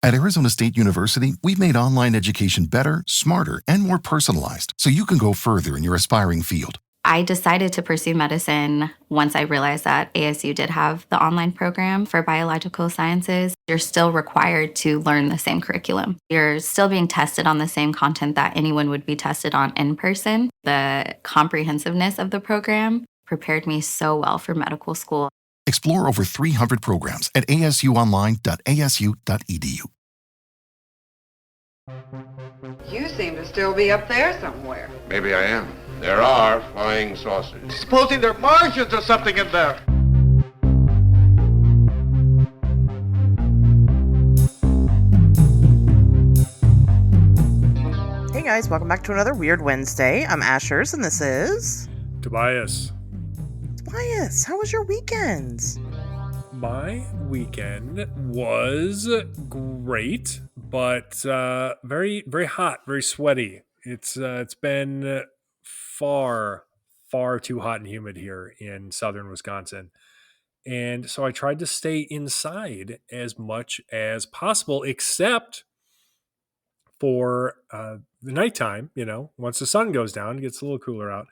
At Arizona State University, we've made online education better, smarter, and more personalized so you can go further in your aspiring field. I decided to pursue medicine once I realized that ASU did have the online program for biological sciences. You're still required to learn the same curriculum. You're still being tested on the same content that anyone would be tested on in person. The comprehensiveness of the program prepared me so well for medical school. Explore over 300 programs at asuonline.asu.edu. You seem to still be up there somewhere. Maybe I am. There are flying saucers. Supposing they're Martians or something in there. Hey guys, welcome back to another Weird Wednesday. I'm itsasherz and this is... Tobias. Tobias, how was your weekend? My weekend was great, but very, very hot, very sweaty. It's been far too hot and humid here in southern Wisconsin. And so I tried to stay inside as much as possible, except for the nighttime, once the sun goes down, it gets a little cooler out.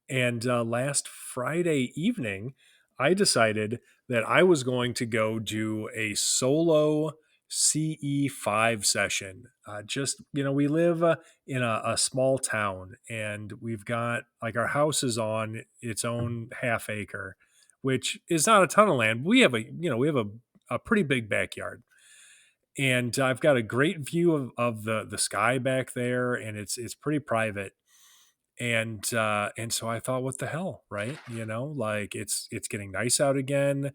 And last Friday evening, I decided that I was going to go do a solo CE5 session. We live in a small town, and we've got our house is on its own half acre, which is not a ton of land. We have a pretty big backyard, and I've got a great view of the sky back there, and it's pretty private. And so I thought, what the hell, right? It's getting nice out again.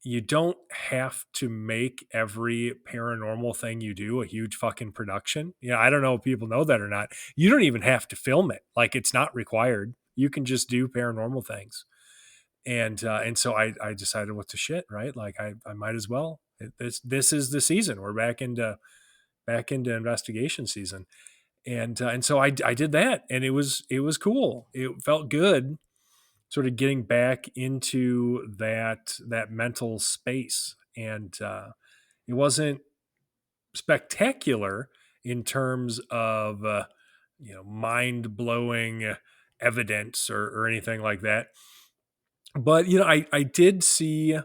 You don't have to make every paranormal thing you do a huge fucking production. I don't know if people know that or not. You don't even have to film it. It's not required. You can just do paranormal things. And so I decided, what the shit, right? I might as well. This is the season. We're back into investigation season. And so I did that, and it was cool. It felt good, sort of getting back into that mental space. And it wasn't spectacular in terms of mind blowing evidence or anything like that. But I did see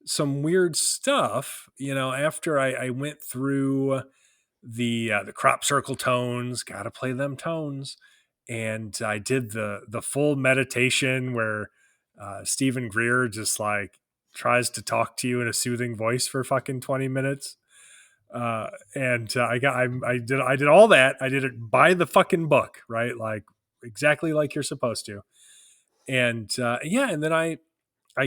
some weird stuff. After I went through the crop circle tones, gotta play them tones, and I did the full meditation where Stephen Greer just tries to talk to you in a soothing voice for fucking 20 minutes. I did all that. I did it by the fucking book, right? Exactly like you're supposed to. And and then I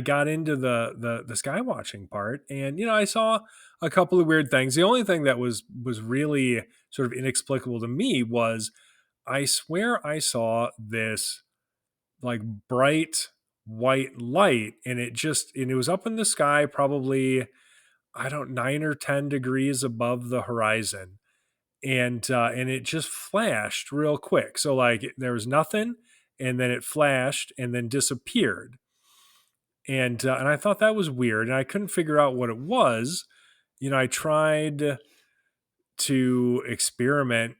got into the sky watching part, and I saw a couple of weird things. The only thing that was really sort of inexplicable to me was, I swear I saw this bright white light, and it was up in the sky, probably 9 or 10 degrees above the horizon, and it just flashed real quick. So there was nothing, and then it flashed and then disappeared. And I thought that was weird, and I couldn't figure out what it was. I tried to experiment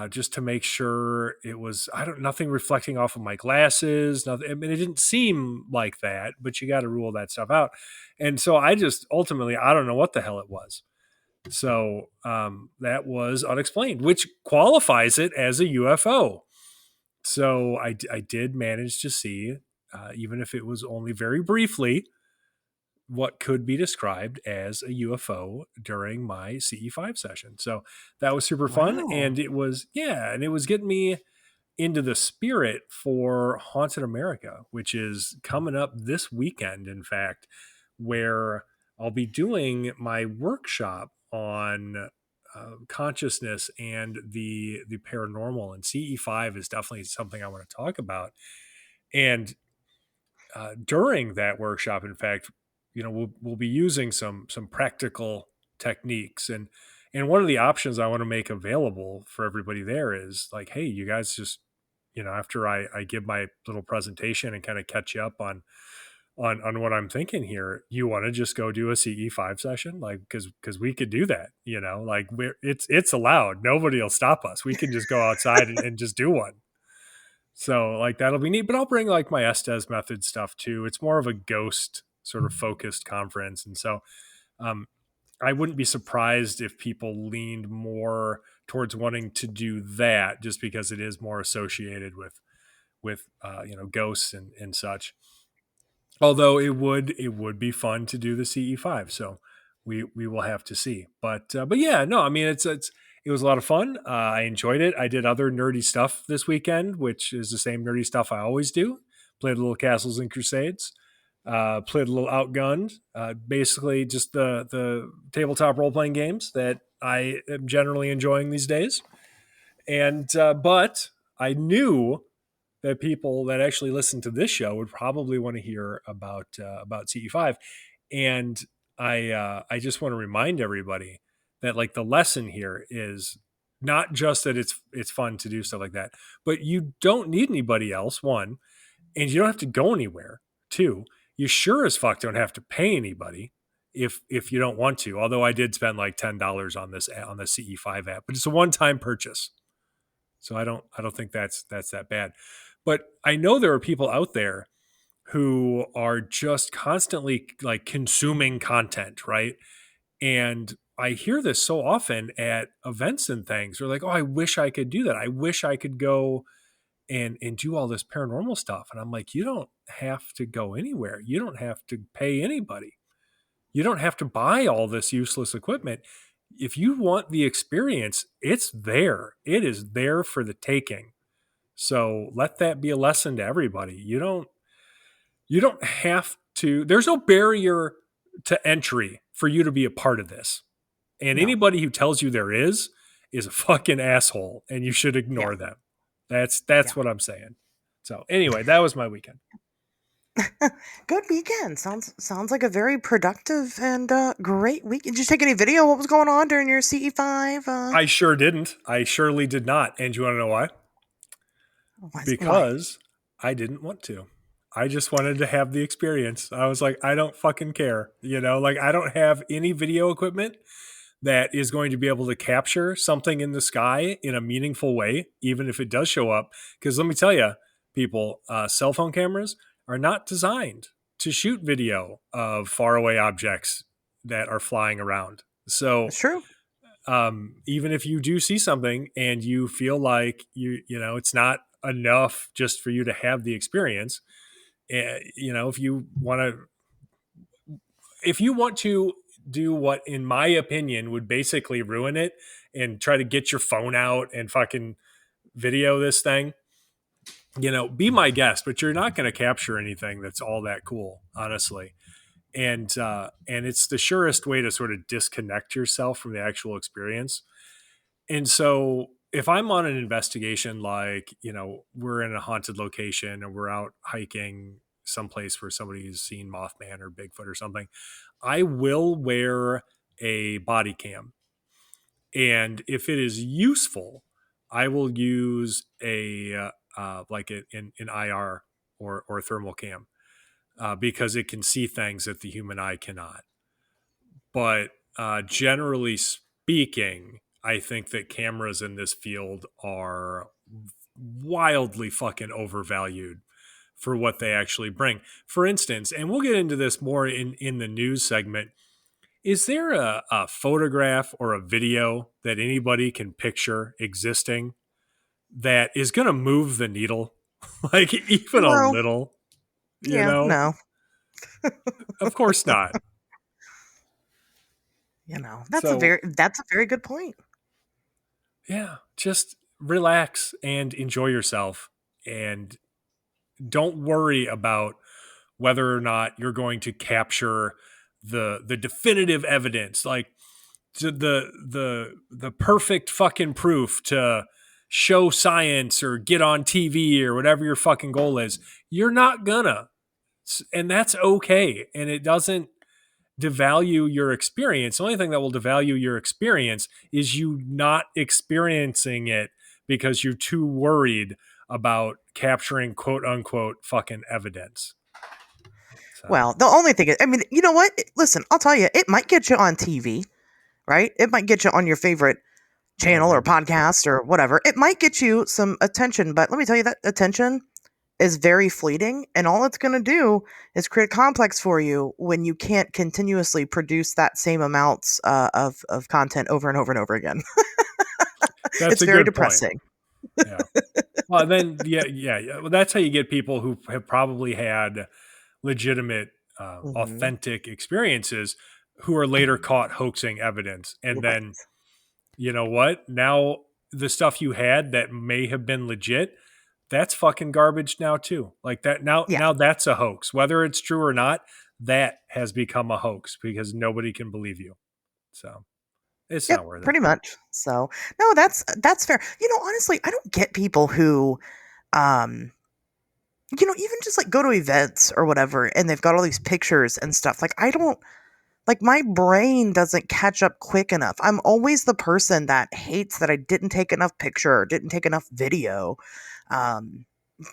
just to make sure it was nothing reflecting off of my glasses. Nothing. I mean, it didn't seem like that, but you got to rule that stuff out. And so I just ultimately, I don't know what the hell it was. So that was unexplained, which qualifies it as a UFO. So I did manage to see, even if it was only very briefly, what could be described as a UFO during my CE5 session. So that was super fun. Wow. And it was getting me into the spirit for Haunted America, which is coming up this weekend, in fact, where I'll be doing my workshop on consciousness and the paranormal, and CE5 is definitely something I want to talk about. And during that workshop, in fact, we'll be using some practical techniques, and one of the options I want to make available for everybody there is hey, you guys just, after I give my little presentation and kind of catch you up on on what I'm thinking here. You want to just go do a CE5 session, like because we could do that, like it's allowed. Nobody will stop us. We can just go outside and just do one. So like that'll be neat. But I'll bring like my Estes method stuff too. It's more of a ghost sort of focused conference, and so I wouldn't be surprised if people leaned more towards wanting to do that, just because it is more associated with ghosts and such. Although it would be fun to do the CE5, so we will have to see. But yeah, no, I mean it was a lot of fun. I enjoyed it. I did other nerdy stuff this weekend, which is the same nerdy stuff I always do. Played a little Castles and Crusades. Played a little Outgunned. Basically, just the tabletop role playing games that I am generally enjoying these days. And but I knew that people that actually listen to this show would probably want to hear about CE5, and I just want to remind everybody that like the lesson here is not just that it's fun to do stuff like that, but you don't need anybody else, one, and you don't have to go anywhere, two. You sure as fuck don't have to pay anybody if you don't want to. Although I did spend like $10 on the CE5 app, but it's a one-time purchase. So I don't think that's that bad. But I know there are people out there who are just constantly like consuming content, right? And I hear this so often at events and things. They're like, "Oh, I wish I could do that. I wish I could go and do all this paranormal stuff." And I'm like, "You don't have to go anywhere. You don't have to pay anybody. You don't have to buy all this useless equipment. If you want the experience, it's there. It is there for the taking." So let that be a lesson to everybody. You don't have to, there's no barrier to entry for you to be a part of this. And anybody who tells you there is a fucking asshole, and you should ignore them. That's what I'm saying. So anyway, that was my weekend. Good weekend. Sounds like a very productive and great week. Did you take any video? What was going on during your CE5? I sure didn't. I surely did not. And you want to know why? Because I didn't want to. I just wanted to have the experience. I was like, I don't fucking care. Like I don't have any video equipment that is going to be able to capture something in the sky in a meaningful way, even if it does show up. Because let me tell you, people, cell phone cameras are not designed to shoot video of faraway objects that are flying around. So That's true. Even if you do see something and you feel like it's not enough just for you to have the experience, if you want to do what, in my opinion, would basically ruin it and try to get your phone out and fucking video this thing, be my guest, but you're not going to capture anything that's all that cool, honestly. And it's the surest way to sort of disconnect yourself from the actual experience. And so if I'm on an investigation, like, we're in a haunted location and we're out hiking someplace where somebody's seen Mothman or Bigfoot or something, I will wear a body cam. And if it is useful, I will use a like an IR or thermal cam because it can see things that the human eye cannot. But generally speaking, I think that cameras in this field are wildly fucking overvalued for what they actually bring. For instance, and we'll get into this more in the news segment, is there a photograph or a video that anybody can picture existing that is going to move the needle? Like even a little, No. Of course not. That's a very good point. Yeah, just relax and enjoy yourself, and don't worry about whether or not you're going to capture the definitive evidence, like the perfect fucking proof to show science or get on TV or whatever your fucking goal is. You're not gonna, and that's okay. And it doesn't devalue your experience. The only thing that will devalue your experience is you not experiencing it because you're too worried about capturing quote unquote fucking evidence. So, Well, the only thing is, I mean, you know what? Listen, I'll tell you, it might get you on TV, right? It might get you on your favorite oh, channel or maybe. podcast or whatever. It might get you some attention, but let me tell you that attention is very fleeting, and all it's going to do is create a complex for you when you can't continuously produce that same amounts of content over and over and over again. That's It's a very good point. depressing. Yeah. Well, then, yeah. Well, that's how you get people who have probably had legitimate, Hmm. authentic experiences who are later caught hoaxing evidence. And Right. then, you know what? Now, the stuff you had that may have been legit, that's fucking garbage now too. Like that Yeah. now that's a hoax. Whether it's true or not, that has become a hoax because nobody can believe you. So it's Yep. not worth it. Pretty much. So no, that's fair. Honestly, I don't get people who, um, even just like go to events or whatever, and they've got all these pictures and stuff. Like I don't. Like my brain doesn't catch up quick enough. I'm always the person that hates that I didn't take enough picture or didn't take enough video. Um,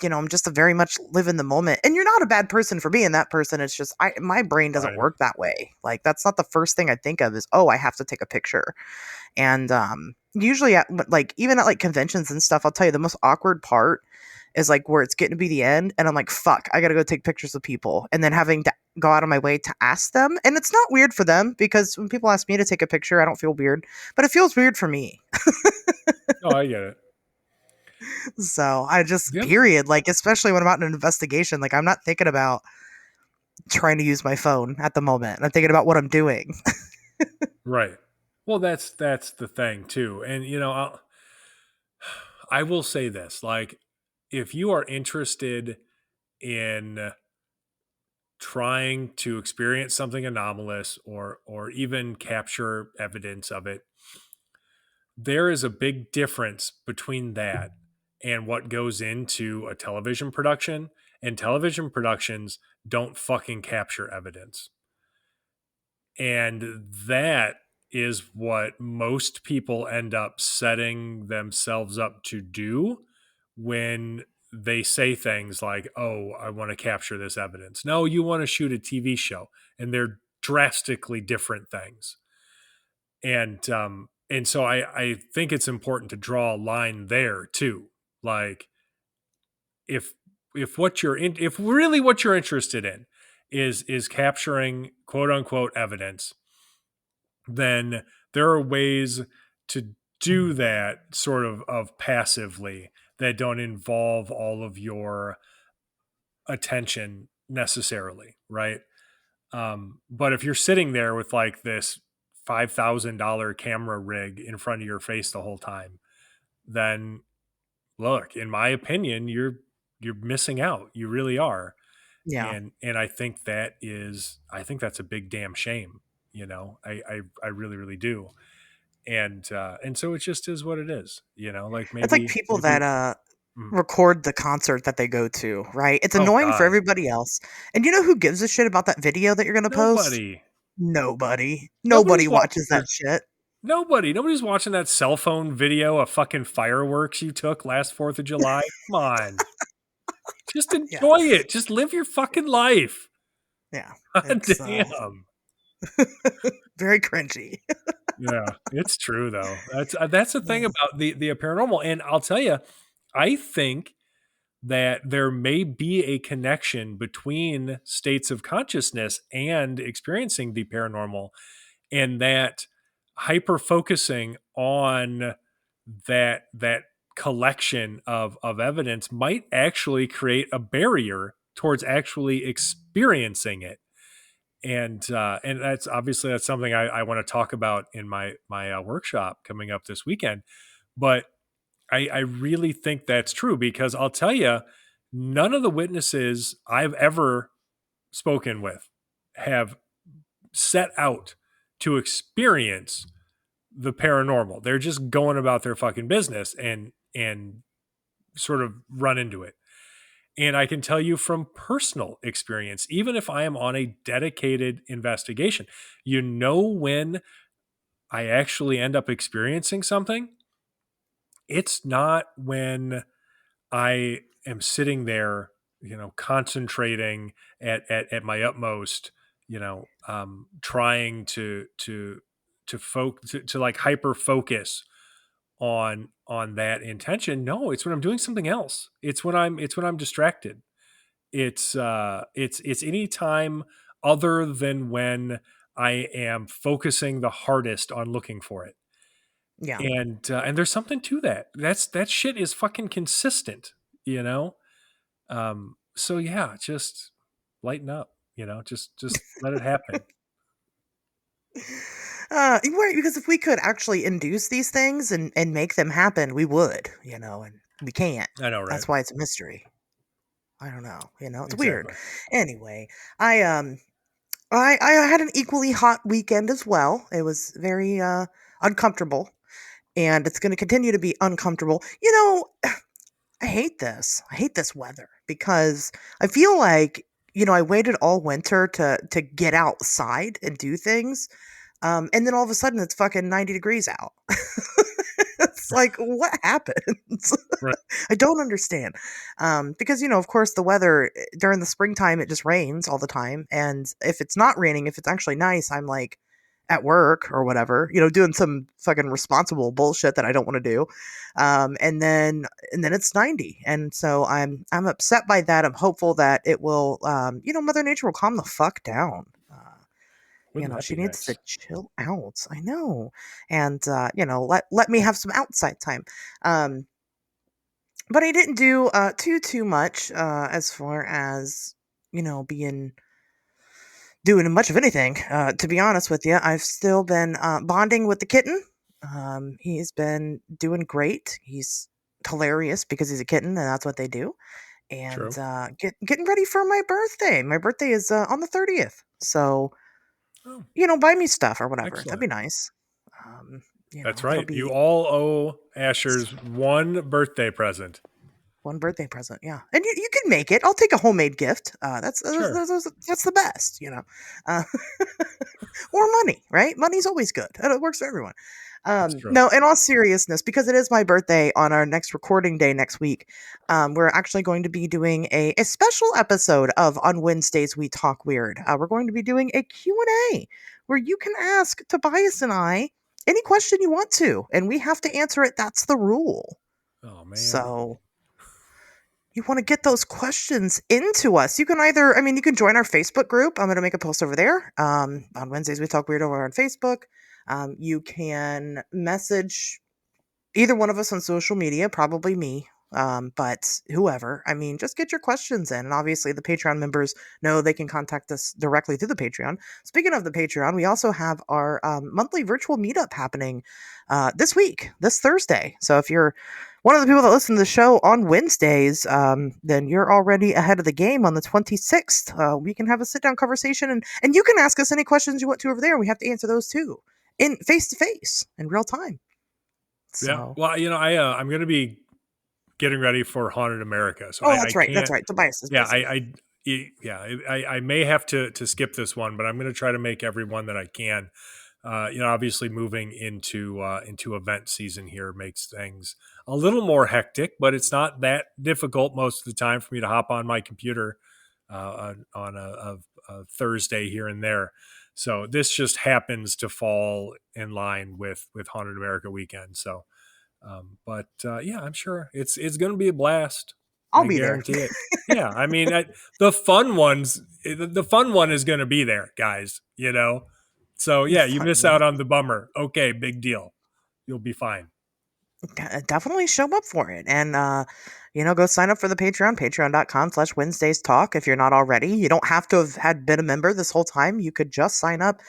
I'm just a very much live in the moment. And you're not a bad person for being that person. It's just my brain doesn't Fine. work that way. Like that's not the first thing I think of is, oh, I have to take a picture. And usually like even at like conventions and stuff, I'll tell you the most awkward part is like where it's getting to be the end and I'm like, fuck, I gotta go take pictures of people. And then having to go out of my way to ask them. And it's not weird for them because when people ask me to take a picture, I don't feel weird. But it feels weird for me. Oh, I get it. So I just Yep. period, like especially when I'm out in an investigation, like I'm not thinking about trying to use my phone at the moment. I'm thinking about what I'm doing. Right. Well, that's the thing too. And I will say this, like if you are interested in trying to experience something anomalous or even capture evidence of it, there is a big difference between that and what goes into a television production. And television productions don't fucking capture evidence. And that is what most people end up setting themselves up to do when they say things like, oh, I want to capture this evidence. No, you want to shoot a TV show. And they're drastically different things. And so I think it's important to draw a line there too. Like if if really what you're interested in is capturing quote unquote evidence, then there are ways to do that sort of passively that don't involve all of your attention necessarily, right? But if you're sitting there with like this $5,000 camera rig in front of your face the whole time, then look, in my opinion, you're missing out. You really are. Yeah. And I think that's a big damn shame. I really, really do. And so it just is what it is, like It's like maybe people that mm, record the concert that they go to, right? It's oh annoying for God, everybody else. And you know who gives a shit about that video that you're going to post? nobody, Nobody. Nobody nobody's watches that there's shit. nobody's watching that cell phone video of fucking fireworks you took last 4th of July. Come on. Just Yeah. enjoy it. Just live your fucking life. Yeah. God It's damn. very cringy. Yeah, it's true though. That's the thing about the paranormal. And I'll tell you, I think that there may be a connection between states of consciousness and experiencing the paranormal, and that hyper focusing on that collection of evidence might actually create a barrier towards actually experiencing it. And that's something I want to talk about in my workshop coming up this weekend. But I really think that's true because I'll tell you, none of the witnesses I've ever spoken with have set out to experience the paranormal. They're just going about their fucking business and sort of run into it. And I can tell you from personal experience, even if I am on a dedicated investigation, when I actually end up experiencing something, it's not when I am sitting there concentrating at my utmost, trying to like hyper focus on that intention. No, it's when I'm doing something else. It's when I'm distracted. It's any time other than when I am focusing the hardest on looking for it. Yeah. And there's something to that. That shit is fucking consistent, So yeah, just lighten up, just let it happen. Right, because if we could actually induce these things and make them happen, we would, and we can't. I know, right? That's why it's a mystery. I don't know, it's weird. Exactly. Anyway, I had an equally hot weekend as well. It was very uncomfortable, and it's going to continue to be uncomfortable. I hate this. I hate this weather because I feel like, I waited all winter to get outside and do things. And then all of a sudden it's fucking 90 degrees out. It's like, what happens? Right. I don't understand. Because, of course, the weather during the springtime, it just rains all the time. And if it's not raining, if it's actually nice, I'm like at work or whatever, doing some fucking responsible bullshit that I don't want to do. And then it's 90. And so I'm upset by that. I'm hopeful that it will, Mother Nature will calm the fuck down. She needs to chill out. I know. And, let me have some outside time. But I didn't do too much as far as, doing much of anything. To be honest with you, I've still been bonding with the kitten. He's been doing great. He's hilarious because he's a kitten and that's what they do. And getting ready for my birthday. My birthday is on the 30th. So, buy me stuff or whatever. Excellent. That'd be nice. That's right. You all owe Asher's one birthday present. One birthday present, yeah. And you can make it. I'll take a homemade gift. That's the best, or money, right? Money's always good. It works for everyone. No, in all seriousness, because it is my birthday on our next recording day next week, we're actually going to be doing a special episode of On Wednesdays We Talk Weird. We're going to be doing a Q&A where you can ask Tobias and I any question you want to, and we have to answer it. That's the rule. Oh, man. So you want to get those questions into us. You can you can join our Facebook group. I'm going to make a post over there. On Wednesdays We Talk Weird over on Facebook. You can message either one of us on social media, probably me, but whoever. Just get your questions in. And obviously the Patreon members know they can contact us directly through the Patreon. Speaking of the Patreon, we also have our monthly virtual meetup happening this week, this Thursday. So if you're one of the people that listen to the show on Wednesdays, then you're already ahead of the game on the 26th. We can have a sit-down conversation, and you can ask us any questions you want to over there, and we have to answer those too, in face-to-face, in real time. So. Yeah, well, I'm going to be getting ready for Haunted America. So that's right. Tobias is busy. I may have to skip this one, but I'm going to try to make every one that I can. Obviously moving into event season here makes things a little more hectic, but it's not that difficult most of the time for me to hop on my computer on a Thursday here and there. So this just happens to fall in line with Haunted America weekend. So, I'm sure it's going to be a blast. I'll be there. It. Yeah, the fun ones. The fun one is going to be there, guys. So yeah, you miss out on the bummer. Okay, big deal. You'll be fine. Definitely show up for it. And, go sign up for the Patreon, patreon.com/Wednesdays Talk. If you're not already, you don't have to have been a member this whole time. You could just sign up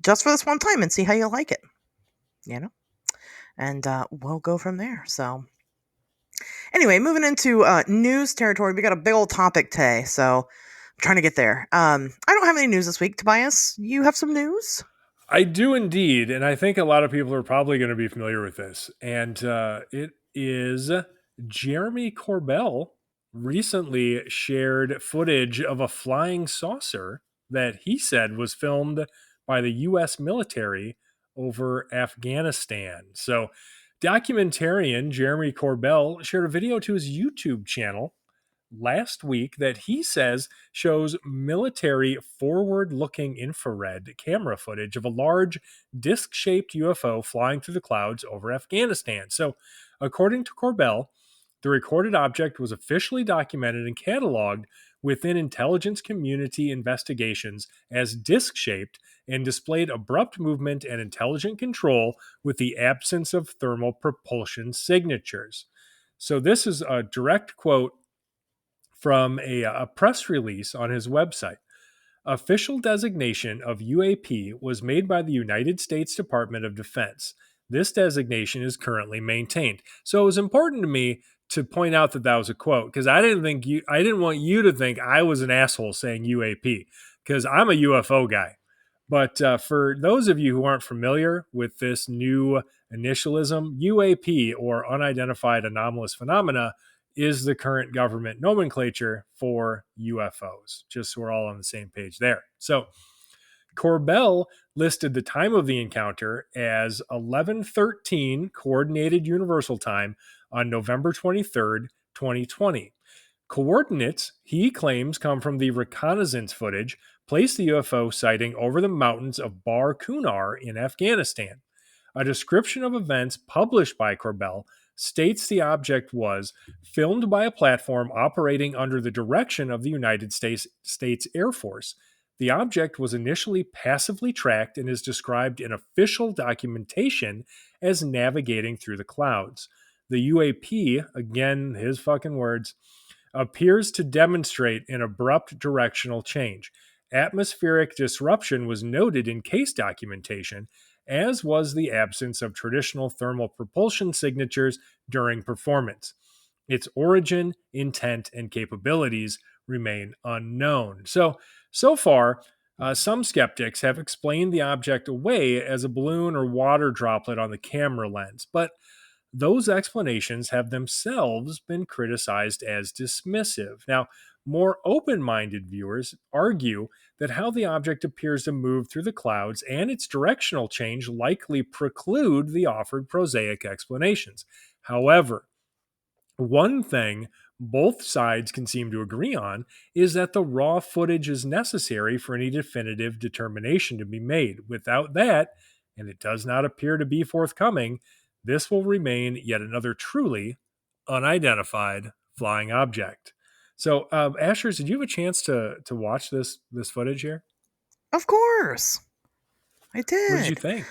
just for this one time and see how you like it, and we'll go from there. So anyway, moving into news territory, we got a big old topic today. So I'm trying to get there. I don't have any news this week. Tobias, you have some news? I do indeed, and I think a lot of people are probably going to be familiar with this. And it is Jeremy Corbell recently shared footage of a flying saucer that he said was filmed by the U.S. military over Afghanistan. So documentarian Jeremy Corbell shared a video to his YouTube channel last week that he says shows military forward-looking infrared camera footage of a large disc-shaped UFO flying through the clouds over Afghanistan. So, according to Corbell, the recorded object was officially documented and cataloged within intelligence community investigations as disc-shaped and displayed abrupt movement and intelligent control with the absence of thermal propulsion signatures. So this is a direct quote from a press release on his website. Official designation of UAP was made by the United States Department of Defense. This designation is currently maintained. So it was important to me to point out that that was a quote, because I didn't want you to think I was an asshole saying UAP, because I'm a UFO guy. But for those of you who aren't familiar with this new initialism, UAP, or unidentified anomalous phenomena, is the current government nomenclature for UFOs, just so we're all on the same page there. So Corbell listed the time of the encounter as 11:13 Coordinated Universal Time on November 23rd, 2020. Coordinates, he claims, come from the reconnaissance footage placed the UFO sighting over the mountains of Bar Kunar in Afghanistan. A description of events published by Corbell states the object was filmed by a platform operating under the direction of the United States Air Force. The object was initially passively tracked and is described in official documentation as navigating through the clouds. The UAP, again, his fucking words, appears to demonstrate an abrupt directional change. Atmospheric disruption was noted in case documentation, as was the absence of traditional thermal propulsion signatures during performance. Its origin, intent, and capabilities remain unknown. So far, some skeptics have explained the object away as a balloon or water droplet on the camera lens, but those explanations have themselves been criticized as dismissive. Now, more open-minded viewers argue that how the object appears to move through the clouds and its directional change likely preclude the offered prosaic explanations. However, one thing both sides can seem to agree on is that the raw footage is necessary for any definitive determination to be made. Without that, and it does not appear to be forthcoming, this will remain yet another truly unidentified flying object. So, Asher, did you have a chance to watch this footage here? Of course. I did. What did you think?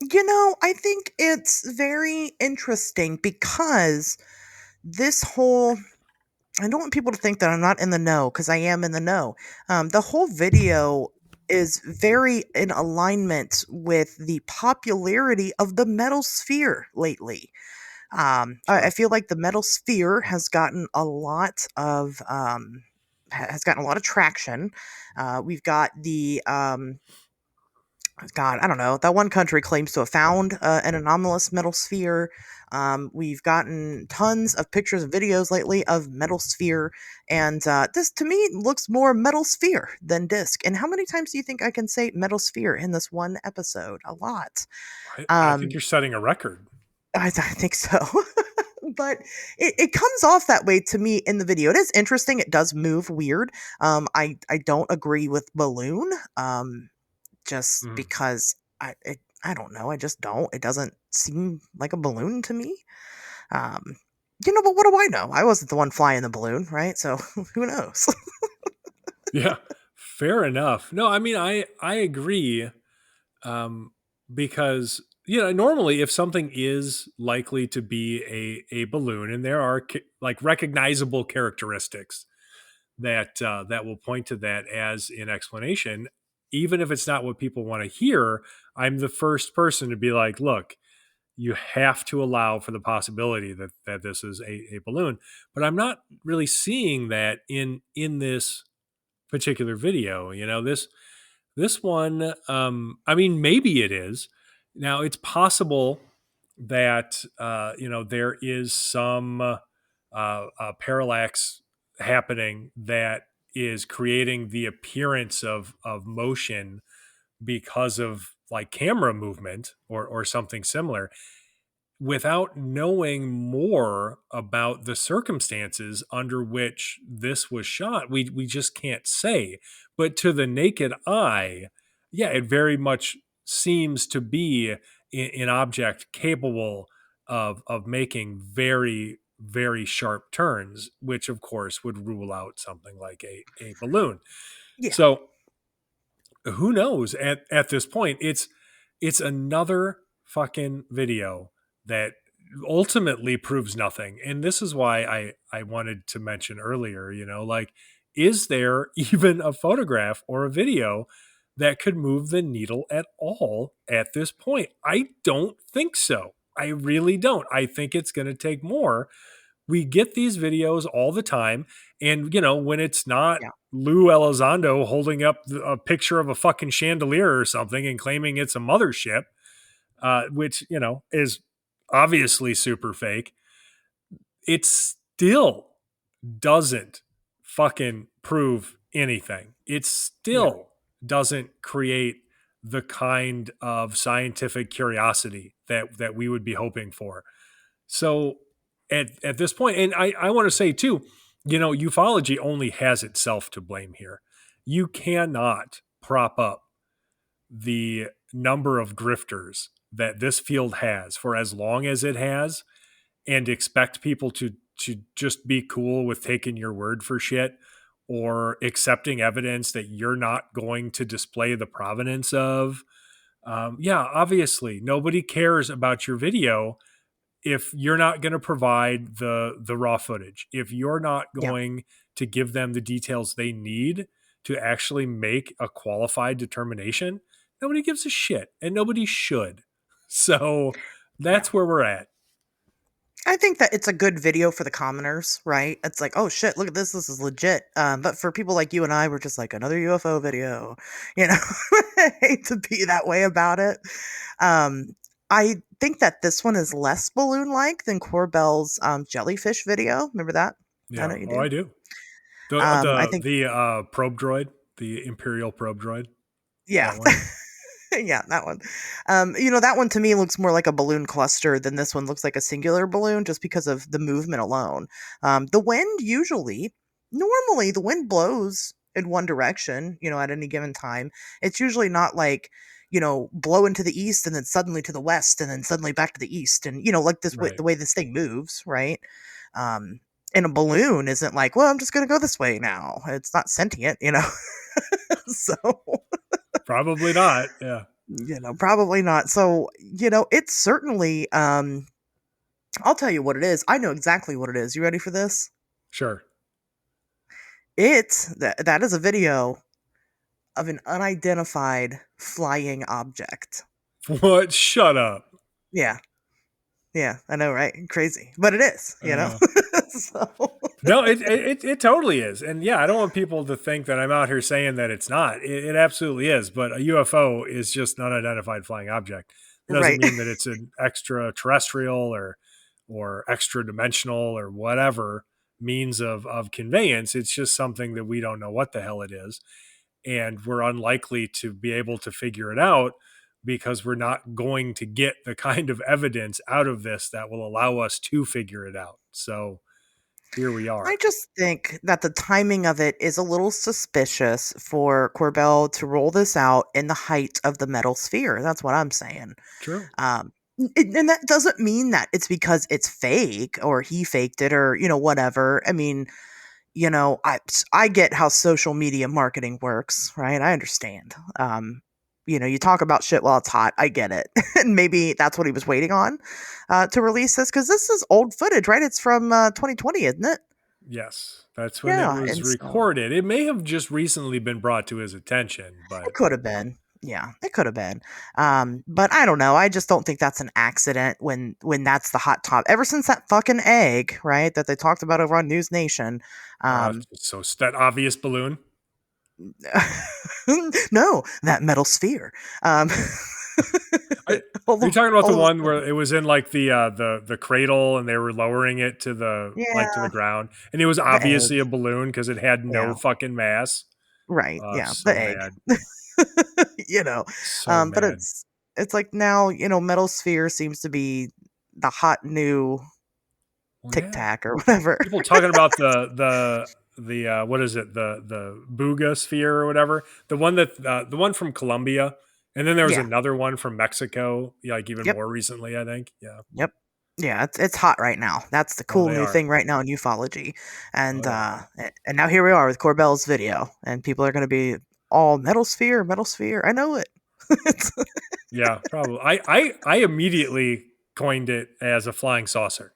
I think it's very interesting because this whole, I don't want people to think that I'm not in the know, because I am in the know. The whole video is very in alignment with the popularity of the metal sphere lately. I feel like the metal sphere has gotten a lot of traction. We've got the God, I don't know. That one country claims to have found an anomalous metal sphere. We've gotten tons of pictures and videos lately of metal sphere, and this to me looks more metal sphere than disc. And how many times do you think I can say metal sphere in this one episode? A lot. I think you're setting a record. I think so. But it comes off that way to me in the video. It is interesting. It does move weird. I don't agree with balloon. Just because I don't know. I just don't. It doesn't seem like a balloon to me. But what do I know? I wasn't the one flying the balloon, right? So who knows? Yeah, fair enough. No, I mean, I agree, because normally if something is likely to be a balloon, and there are like recognizable characteristics that will point to that as an explanation, even if it's not what people want to hear, I'm the first person to be like, look, you have to allow for the possibility that this is a balloon. But I'm not really seeing that in this particular video. This one, I mean, maybe it is. Now, it's possible that there is some parallax happening that is creating the appearance of motion because of like camera movement or something similar. without knowing more about the circumstances under which this was shot, we just can't say. But to the naked eye, yeah, it very much seems to be an object capable of making very, very sharp turns, which of course would rule out something like a balloon. Yeah. So who knows at this point? It's another fucking video that ultimately proves nothing. And this is why I wanted to mention earlier, like, is there even a photograph or a video that could move the needle at all at this point? I don't think so. I really don't. I think it's going to take more. We get these videos all the time. And, when it's not Lou Elizondo holding up a picture of a fucking chandelier or something and claiming it's a mothership, which, is obviously super fake, it still doesn't fucking prove anything. It still doesn't create the kind of scientific curiosity that we would be hoping for. So at this point, and I want to say too, ufology only has itself to blame here. You cannot prop up the number of grifters that this field has for as long as it has and expect people to just be cool with taking your word for shit or accepting evidence that you're not going to display the provenance of. Obviously nobody cares about your video if you're not going to provide the raw footage, if you're not going to give them the details they need to actually make a qualified determination. Nobody gives a shit, and nobody should. So that's where we're at. I think that it's a good video for the commoners, right? It's like, oh shit, look at this. This is legit. But for people like you and I, we're just like, another UFO video. I hate to be that way about it. I think that this one is less balloon-like than Corbell's jellyfish video. Remember that? Yeah. I know you do. I do. I think The probe droid, the Imperial probe droid. Yeah. That one. Yeah, that one. That one to me looks more like a balloon cluster than this one looks like a singular balloon just because of the movement alone. The wind normally the wind blows in one direction, at any given time. It's usually not like, blowing to the east and then suddenly to the west and then suddenly back to the east and, like this way, Right. the way this thing moves, right? And a balloon isn't like, well, I'm just going to go this way now. It's not sentient, so Probably not. Yeah. probably not. So, it's certainly, I'll tell you what it is. I know exactly what it is. You ready for this? Sure. That is a video of an unidentified flying object. What? Shut up. Yeah. Yeah, I know, right? Crazy. But it is, So. No, it totally is. And yeah, I don't want people to think that I'm out here saying that it's not. It absolutely is. But a UFO is just an unidentified flying object. It doesn't mean that it's an extraterrestrial or extra dimensional or whatever means of conveyance. It's just something that we don't know what the hell it is. And we're unlikely to be able to figure it out because we're not going to get the kind of evidence out of this that will allow us to figure it out. So here we are. I just think that the timing of it is a little suspicious for Corbell to roll this out in the height of the metal sphere. That's what I'm saying. True. And that doesn't mean that it's because it's fake or he faked it or, whatever. I mean, I get how social media marketing works, right? I understand. You talk about shit while it's hot. I get it. And maybe that's what he was waiting on to release this because this is old footage, right? It's from 2020, isn't it? Yes. That's when it was recorded. It may have just recently been brought to his attention, but it could have been. Yeah, it could have been. But I don't know. I just don't think that's an accident when that's the hot top. Ever since that fucking egg, right, that they talked about over on News Nation. So that obvious balloon? No, that metal sphere. Are you talking about the one where it was in like the cradle and they were lowering it to the to the ground and it was obviously a balloon because it had no fucking mass? Right. Yeah. So the egg. So but it's like now, metal sphere seems to be the hot new Tic yeah. Tac or whatever. People talking about the what is it, the Booga sphere or whatever, the one from Colombia, and then there was Yeah. another one from Mexico, like even Yep. more recently, I think. Yep. Yeah, it's hot right now. That's the cool they new are. thing right now in ufology. And Yeah. and now here we are with Corbell's video, and people are going to be all metal sphere. I know it. Yeah, probably. I immediately coined it as a flying saucer.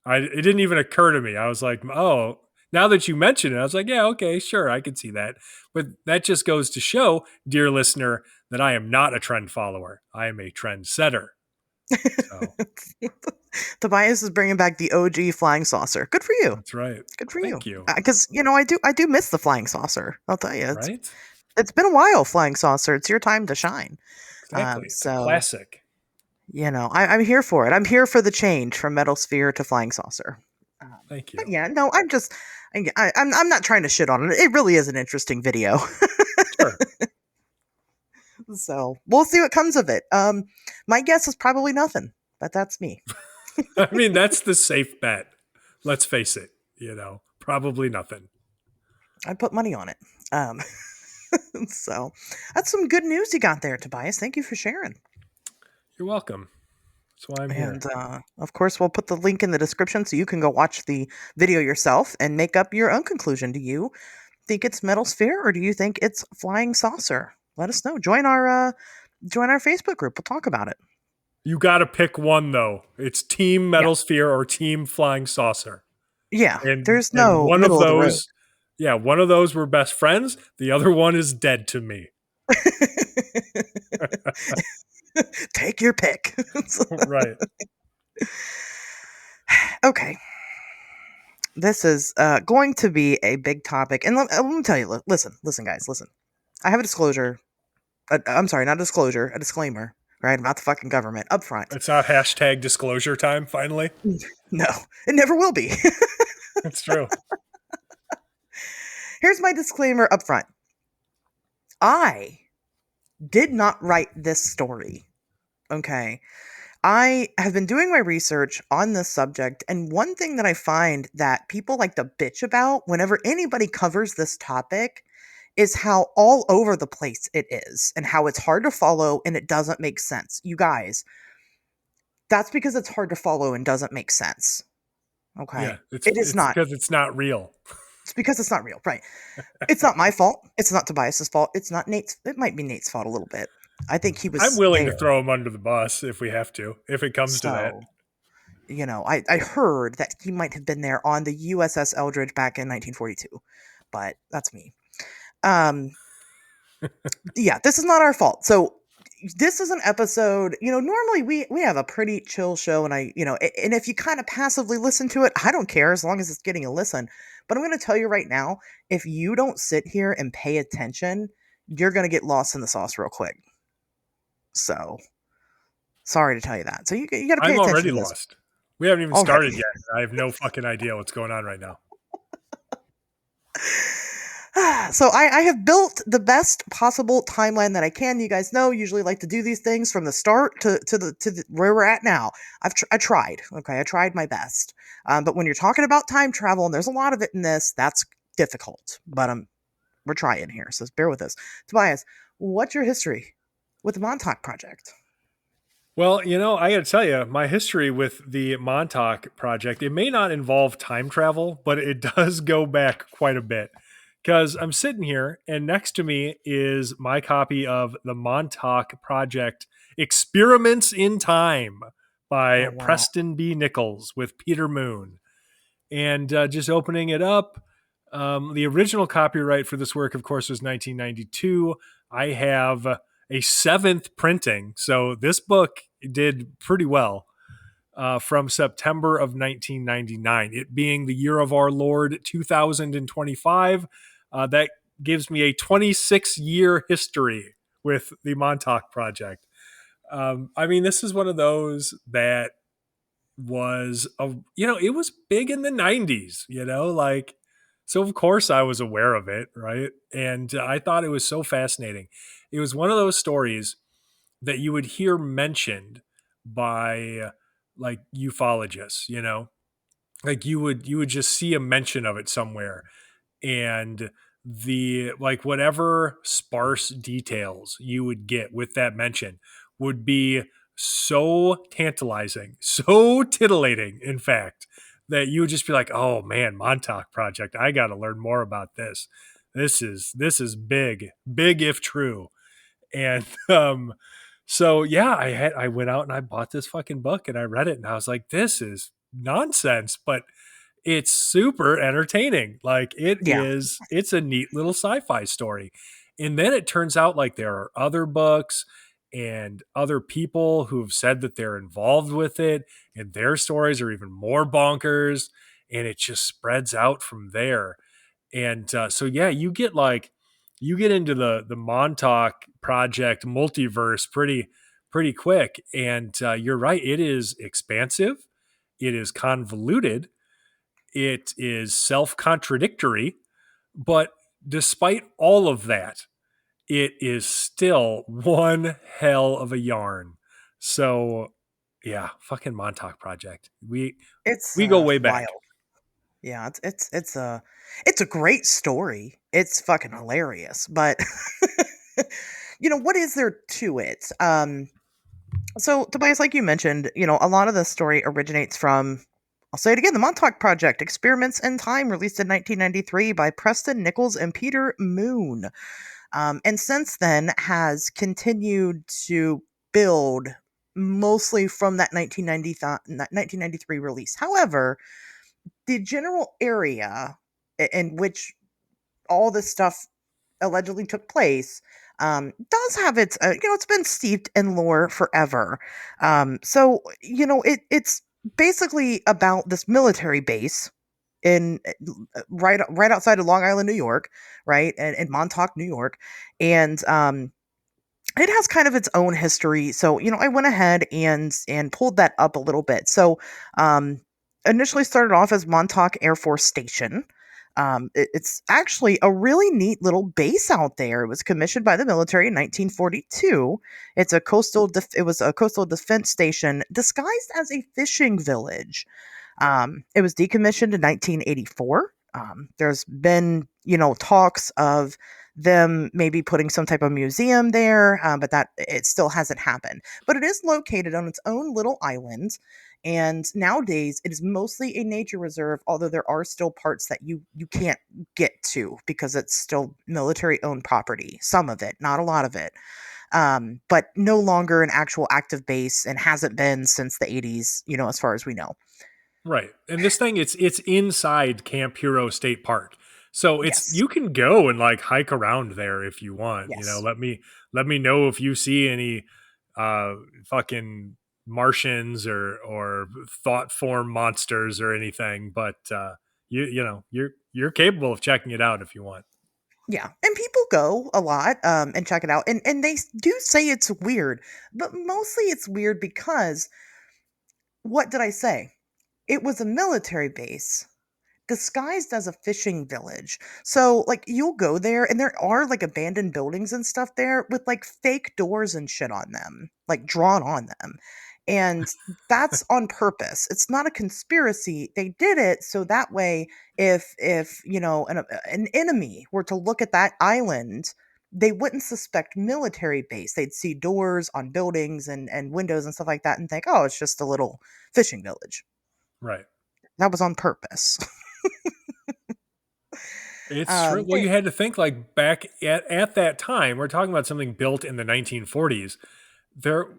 It didn't even occur to me. I was like, oh, now that you mention it, I was like, yeah, okay, sure, I could see that. But that just goes to show, dear listener, that I am not a trend follower. I am a trend setter. So Tobias is bringing back the OG flying saucer. Good for you. that's right. Good for Thank you. you. Because I do miss the flying saucer. I'll tell you, Right? it's been a while. Flying saucer, it's your time to shine. Exactly. It's a So classic. I'm here for it. I'm here for the change from metal sphere to flying saucer. Thank you. But yeah, no, I'm not trying to shit on it. It really is an interesting video. Sure. So we'll see what comes of it. My guess is probably nothing, but that's me. I mean, that's the safe bet. Let's face it, probably nothing. I put money on it. So that's some good news you got there, Tobias. Thank you for sharing. You're welcome. That's why I'm here. And of course, we'll put the link in the description so you can go watch the video yourself and make up your own conclusion. Do you think it's metal sphere or do you think it's flying saucer? Let us know. Join our Facebook group. We'll talk about it. You got to pick one though. It's Team Metal Sphere or Team Flying Saucer. Yeah, And there's no one middle of of the road. those. Yeah, one of those were best friends. The other one is dead to me. Take your pick. Right. Okay. This is going to be a big topic. And let me tell you, listen, guys, listen. I have a disclosure. I'm sorry, not a disclosure, a disclaimer, right? About the fucking government up front. It's not hashtag disclosure time, finally. No, it never will be. It's true. Here's my disclaimer up front. I did not write this story. Okay. I have been doing my research on this subject, and one thing that I find that people like to bitch about whenever anybody covers this topic is how all over the place it is, and how it's hard to follow and it doesn't make sense. You guys, that's because it's hard to follow and doesn't make sense. Okay. Yeah, it's not. because it's not real. It's because it's not real, right? It's not my fault. It's not Tobias's fault. It's not Nate's. It might be Nate's fault a little bit. I think he was. I'm willing there. to throw him under the bus if we have to, if it comes to that. I heard that he might have been there on the USS Eldridge back in 1942, but that's me. Yeah, this is not our fault. So this is an episode, normally we have a pretty chill show, and and if you kind of passively listen to it, I don't care as long as it's getting a listen. But I'm going to tell you right now, if you don't sit here and pay attention, you're going to get lost in the sauce real quick. So, sorry to tell you that. So you got to pay attention. I'm already to this. lost. We haven't even started yet. I have no fucking idea what's going on right now. So I have built the best possible timeline that I can. You guys know, usually like to do these things from the start to the where we're at now. I tried. Okay, I tried my best. But when you're talking about time travel, and there's a lot of it in this, that's difficult. But we're trying here, so bear with us. Tobias, what's your history with the Montauk Project? Well, I got to tell you, my history with the Montauk Project, it may not involve time travel, but it does go back quite a bit. Because I'm sitting here, and next to me is my copy of the Montauk Project Experiments in Time by Preston B. Nichols with Peter Moon. And just opening it up, the original copyright for this work, of course, was 1992. I have a 7th printing, so this book did pretty well from September of 1999, it being the year of our Lord 2025. That gives me a 26-year history with the Montauk Project. I mean, this is one of those that was, it was big in the 90s, so of course I was aware of it, right? And I thought it was so fascinating. It was one of those stories that you would hear mentioned by like ufologists, like you would just see a mention of it somewhere, and the like whatever sparse details you would get with that mention would be so tantalizing, so titillating, in fact, that you would just be like, oh man, Montauk Project, I got to learn more about this. This is big if true. And so yeah, I went out and I bought this fucking book and I read it and I was like, this is nonsense, but it's super entertaining. Like Yeah. it's a neat little sci-fi story. And then it turns out like there are other books and other people who've said that they're involved with it and their stories are even more bonkers, and it just spreads out from there. And so yeah, you get into the Montauk Project multiverse pretty quick, and you're right, it is expansive, it is convoluted, it is self-contradictory, but despite all of that, it is still one hell of a yarn. So yeah, fucking Montauk Project. It's We go way wild. back. Yeah, it's a great story. It's fucking hilarious, but what is there to it? So Tobias, like you mentioned, a lot of the story originates from, I'll say it again, the Montauk Project, Experiments in Time, released in 1993 by Preston Nichols and Peter Moon. And since then has continued to build mostly from that 1993 release. However, the general area in which all this stuff allegedly took place does have its it's been steeped in lore forever. So it's basically about this military base in right outside of Long Island, New York, right, and in Montauk, New York, and it has kind of its own history. So, I went ahead and pulled that up a little bit. So, initially started off as Montauk Air Force Station. It's actually a really neat little base out there. It was commissioned by the military in 1942. It was a coastal defense station disguised as a fishing village. It was decommissioned in 1984. There's been, talks of them maybe putting some type of museum there, but that it still hasn't happened. But it is located on its own little island, and nowadays it is mostly a nature reserve. Although there are still parts that you can't get to because it's still military owned property. Some of it, not a lot of it. But no longer an actual active base, and hasn't been since the 80s. As far as we know. Right. And this thing, it's inside Camp Hero State Park. So Yes. you can go and like hike around there if you want. Yes. Let me know if you see any fucking Martians or thought form monsters or anything. But you're capable of checking it out if you want. Yeah, and people go a lot and check it out, and they do say it's weird, but mostly it's weird because what did I say? It was a military base disguised as a fishing village. So, like, you'll go there, and there are like abandoned buildings and stuff there with like fake doors and shit on them, like drawn on them. And that's on purpose. It's not a conspiracy. They did it so that way, if an enemy were to look at that island, they wouldn't suspect military base. They'd see doors on buildings and windows and stuff like that and think, oh, it's just a little fishing village. Right. That was on purpose. It's true. Well, you had to think like back at that time, we're talking about something built in the 1940s.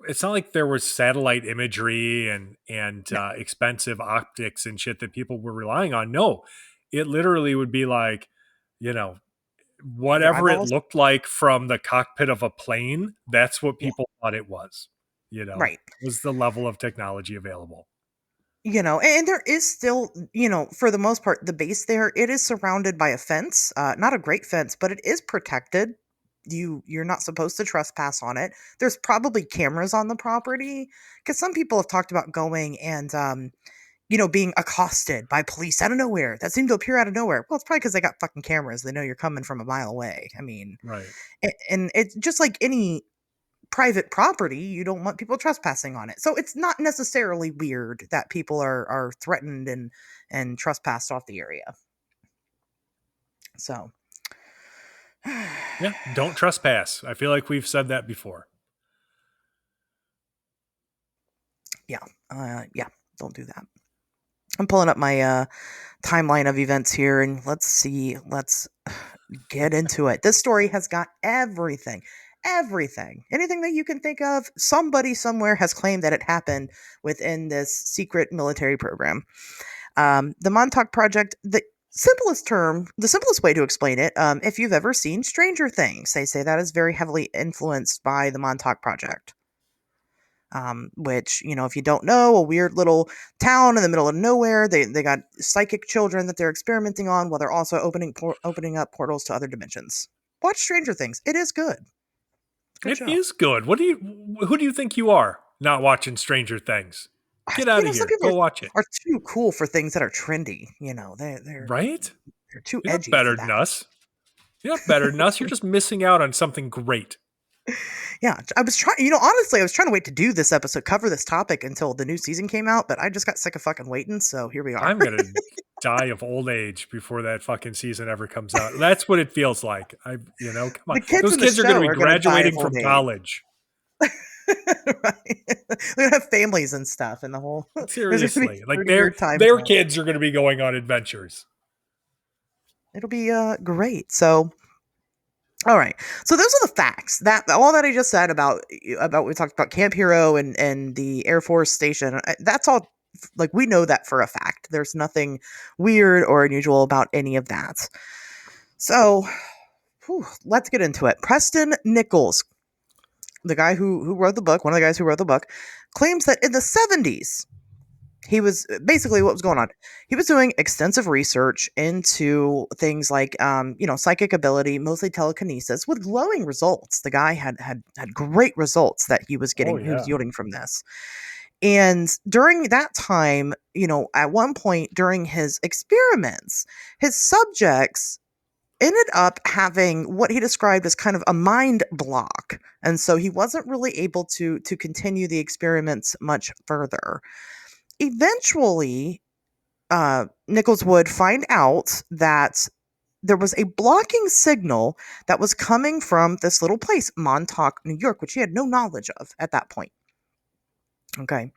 It's not like there was satellite imagery and expensive optics and shit that people were relying on. No, it literally would be like, whatever it looked like from the cockpit of a plane. That's what people thought it was. Right. Was the level of technology available. And there is still, for the most part, the base there, it is surrounded by a fence, not a great fence, but it is protected. You're not supposed to trespass on it. There's probably cameras on the property because some people have talked about going and, being accosted by police out of nowhere that seem to appear out of nowhere. Well, it's probably because they got fucking cameras. They know you're coming from a mile away. I mean, right. And it's just like any private property. You don't want people trespassing on it. So it's not necessarily weird that people are threatened and trespassed off the area. So Yeah, don't trespass. I feel like we've said that before. yeah, don't do that. I'm pulling up my timeline of events here, and let's get into it. This story has got everything. Anything that you can think of, somebody somewhere has claimed that it happened within this secret military program. The Montauk Project, the simplest way to explain it, if you've ever seen Stranger Things, they say that is very heavily influenced by the Montauk Project. Which, if you don't know, a weird little town in the middle of nowhere. They got psychic children that they're experimenting on while they're also opening up portals to other dimensions. Watch Stranger Things. It is good. Good show. It is good. Who do you think you are not watching Stranger Things? Get out of here. Go watch it. Are too cool for things that are trendy. They're right. They're too You're edgy. Not better than us. You're not better than us. You're just missing out on something great. Yeah, I was trying, honestly, I was trying to wait to do this episode, cover this topic until the new season came out, but I just got sick of fucking waiting, so here we are. I'm going to die of old age before that fucking season ever comes out. That's what it feels like. Come on. Those kids are going to be graduating from college. Right. They're going to have families and stuff, and the whole... Seriously. Like, their kids are going to be going on adventures. It'll be great, so... All right. So those are the facts. All that I just said about we talked about Camp Hero and the Air Force Station. That's all. Like, we know that for a fact. There's nothing weird or unusual about any of that. So, let's get into it. Preston Nichols, the guy who wrote the book, one of the guys who wrote the book, claims that in the 70s, he was basically what was going on. He was doing extensive research into things like, psychic ability, mostly telekinesis, with glowing results. The guy had great results that he was getting, he was yielding from this. And during that time, at one point during his experiments, his subjects ended up having what he described as kind of a mind block. And so he wasn't really able to continue the experiments much further. Eventually, Nichols would find out that there was a blocking signal that was coming from this little place, Montauk, New York, which he had no knowledge of at that point. Okay.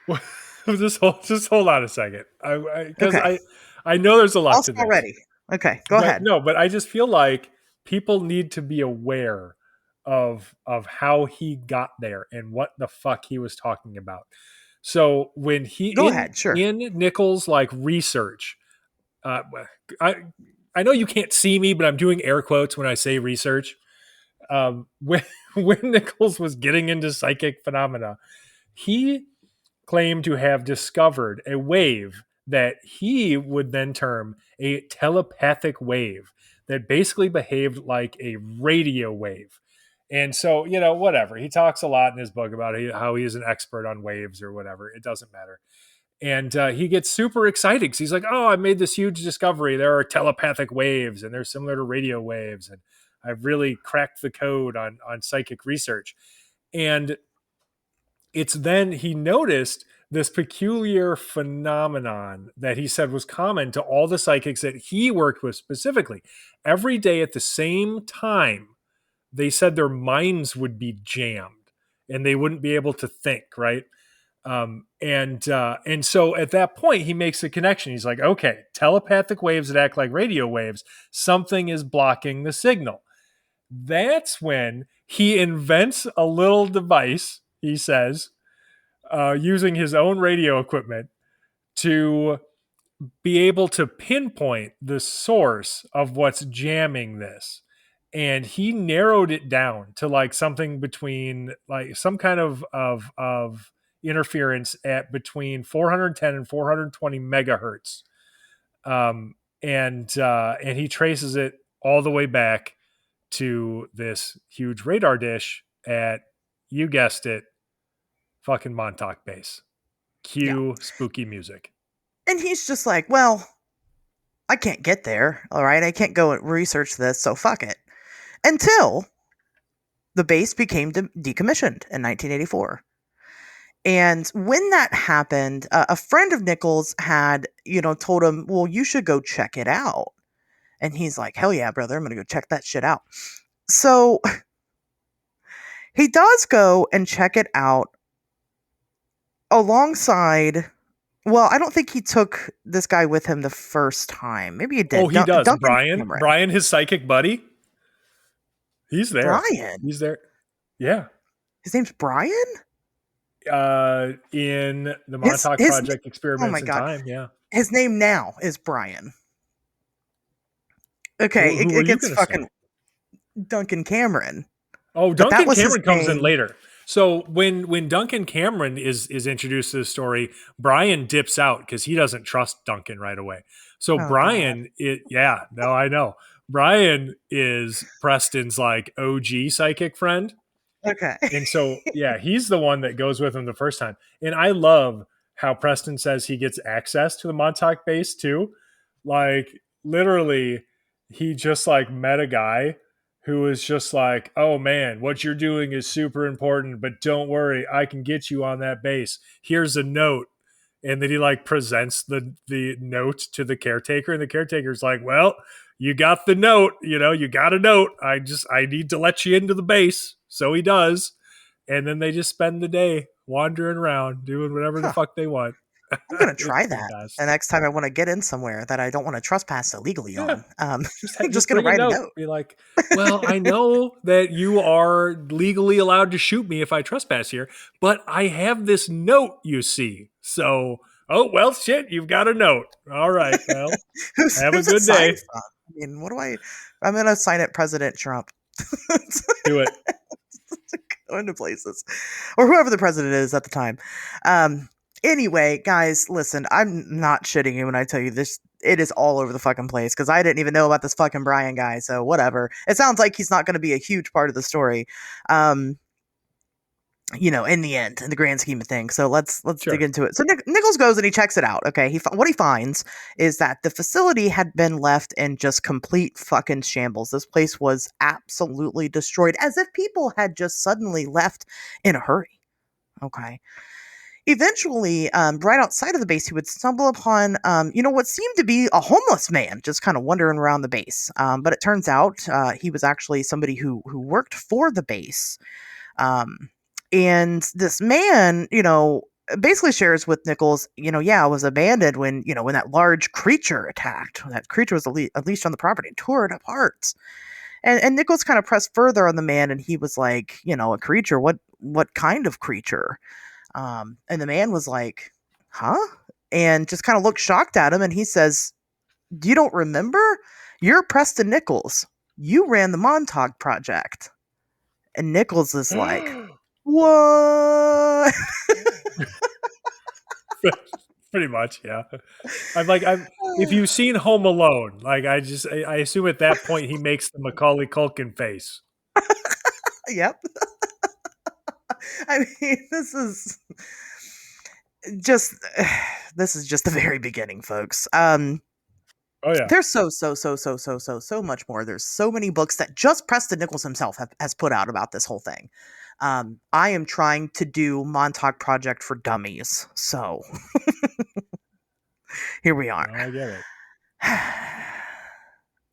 Well, just hold on a second. I know there's a lot to this. Already. Okay, go ahead. No, but I just feel like people need to be aware of how he got there and what the fuck he was talking about. So when in Nichols' research, I know you can't see me, but I'm doing air quotes when I say research. When Nichols was getting into psychic phenomena, he claimed to have discovered a wave that he would then term a telepathic wave that basically behaved like a radio wave. And so, whatever. He talks a lot in his book about how he is an expert on waves or whatever. It doesn't matter. And he gets super excited because he's like, I made this huge discovery. There are telepathic waves and they're similar to radio waves. And I've really cracked the code on psychic research. And it's then he noticed this peculiar phenomenon that he said was common to all the psychics that he worked with specifically. Every day at the same time, they said their minds would be jammed and they wouldn't be able to think, right? And so at that point, he makes a connection. He's like, okay, telepathic waves that act like radio waves, something is blocking the signal. That's when he invents a little device, he says, using his own radio equipment to be able to pinpoint the source of what's jamming this. And he narrowed it down to something between some kind of interference at between 410 and 420 megahertz. And he traces it all the way back to this huge radar dish at, you guessed it, fucking Montauk base. Cue spooky music. And he's just like, well, I can't get there. All right. I can't go and research this. So fuck it. Until the base became decommissioned in 1984. And when that happened, a friend of Nichols had, told him, well, you should go check it out. And he's like, hell yeah, brother, I'm going to go check that shit out. So he does go and check it out alongside. Well, I don't think he took this guy with him the first time. Maybe he did. Oh, he does. Duncan Brian? Cameron. Brian, his psychic buddy? He's there. Brian? He's there. Yeah. His name's Brian? In the Montauk Project Experiments in Time, yeah. His name now is Brian. Okay, it gets fucking Duncan Cameron. Oh, Duncan Cameron comes in later. So when Duncan Cameron is introduced to the story, Brian dips out because he doesn't trust Duncan right away. So Brian, I know. Brian is Preston's like OG psychic friend. Okay. And so, yeah, he's the one that goes with him the first time. And I love how Preston says he gets access to the Montauk base too. Like literally, he just like met a guy who was just like, oh man, what you're doing is super important, but don't worry, I can get you on that base. Here's a note. And then he like presents the note to the caretaker, and the caretaker's like, well, you got the note, you got a note. I need to let you into the base. So he does. And then they just spend the day wandering around doing whatever the fuck they want. I'm going to try that the next time I want to get in somewhere that I don't want to trespass illegally on. Just going to write a note. Be like, well, I know that you are legally allowed to shoot me if I trespass here, but I have this note, you see. So, oh, well, shit, you've got a note. All right, well, have a good day. I mean, I'm going to sign it President Trump. Do it. Go into places. Or whoever the president is at the time. Anyway, guys, listen, I'm not shitting you when I tell you this. It is all over the fucking place because I didn't even know about this fucking Brian guy. So whatever. It sounds like he's not going to be a huge part of the story. In the end, in the grand scheme of things. So let's dig into it. So Nichols goes and he checks it out. Okay. What he finds is that the facility had been left in just complete fucking shambles. This place was absolutely destroyed as if people had just suddenly left in a hurry. Okay. Eventually, right outside of the base, he would stumble upon, what seemed to be a homeless man just kind of wandering around the base. But it turns out he was actually somebody who worked for the base. And this man, basically shares with Nichols, it was abandoned when that large creature attacked. That creature was unleashed on the property and tore it apart. And Nichols kind of pressed further on the man, and he was like, a creature? What kind of creature? And the man was like, huh? And just kind of looked shocked at him. And he says, you don't remember? You're Preston Nichols. You ran the Montauk Project. And Nichols is like, what? Pretty much, yeah. If you've seen Home Alone, like I assume at that point he makes the Macaulay Culkin face. Yep. I mean, this is just the very beginning, folks. Oh yeah. There's so much more. There's so many books that just Preston Nichols himself has put out about this whole thing. I am trying to do Montauk Project for Dummies, so here we are. I get it.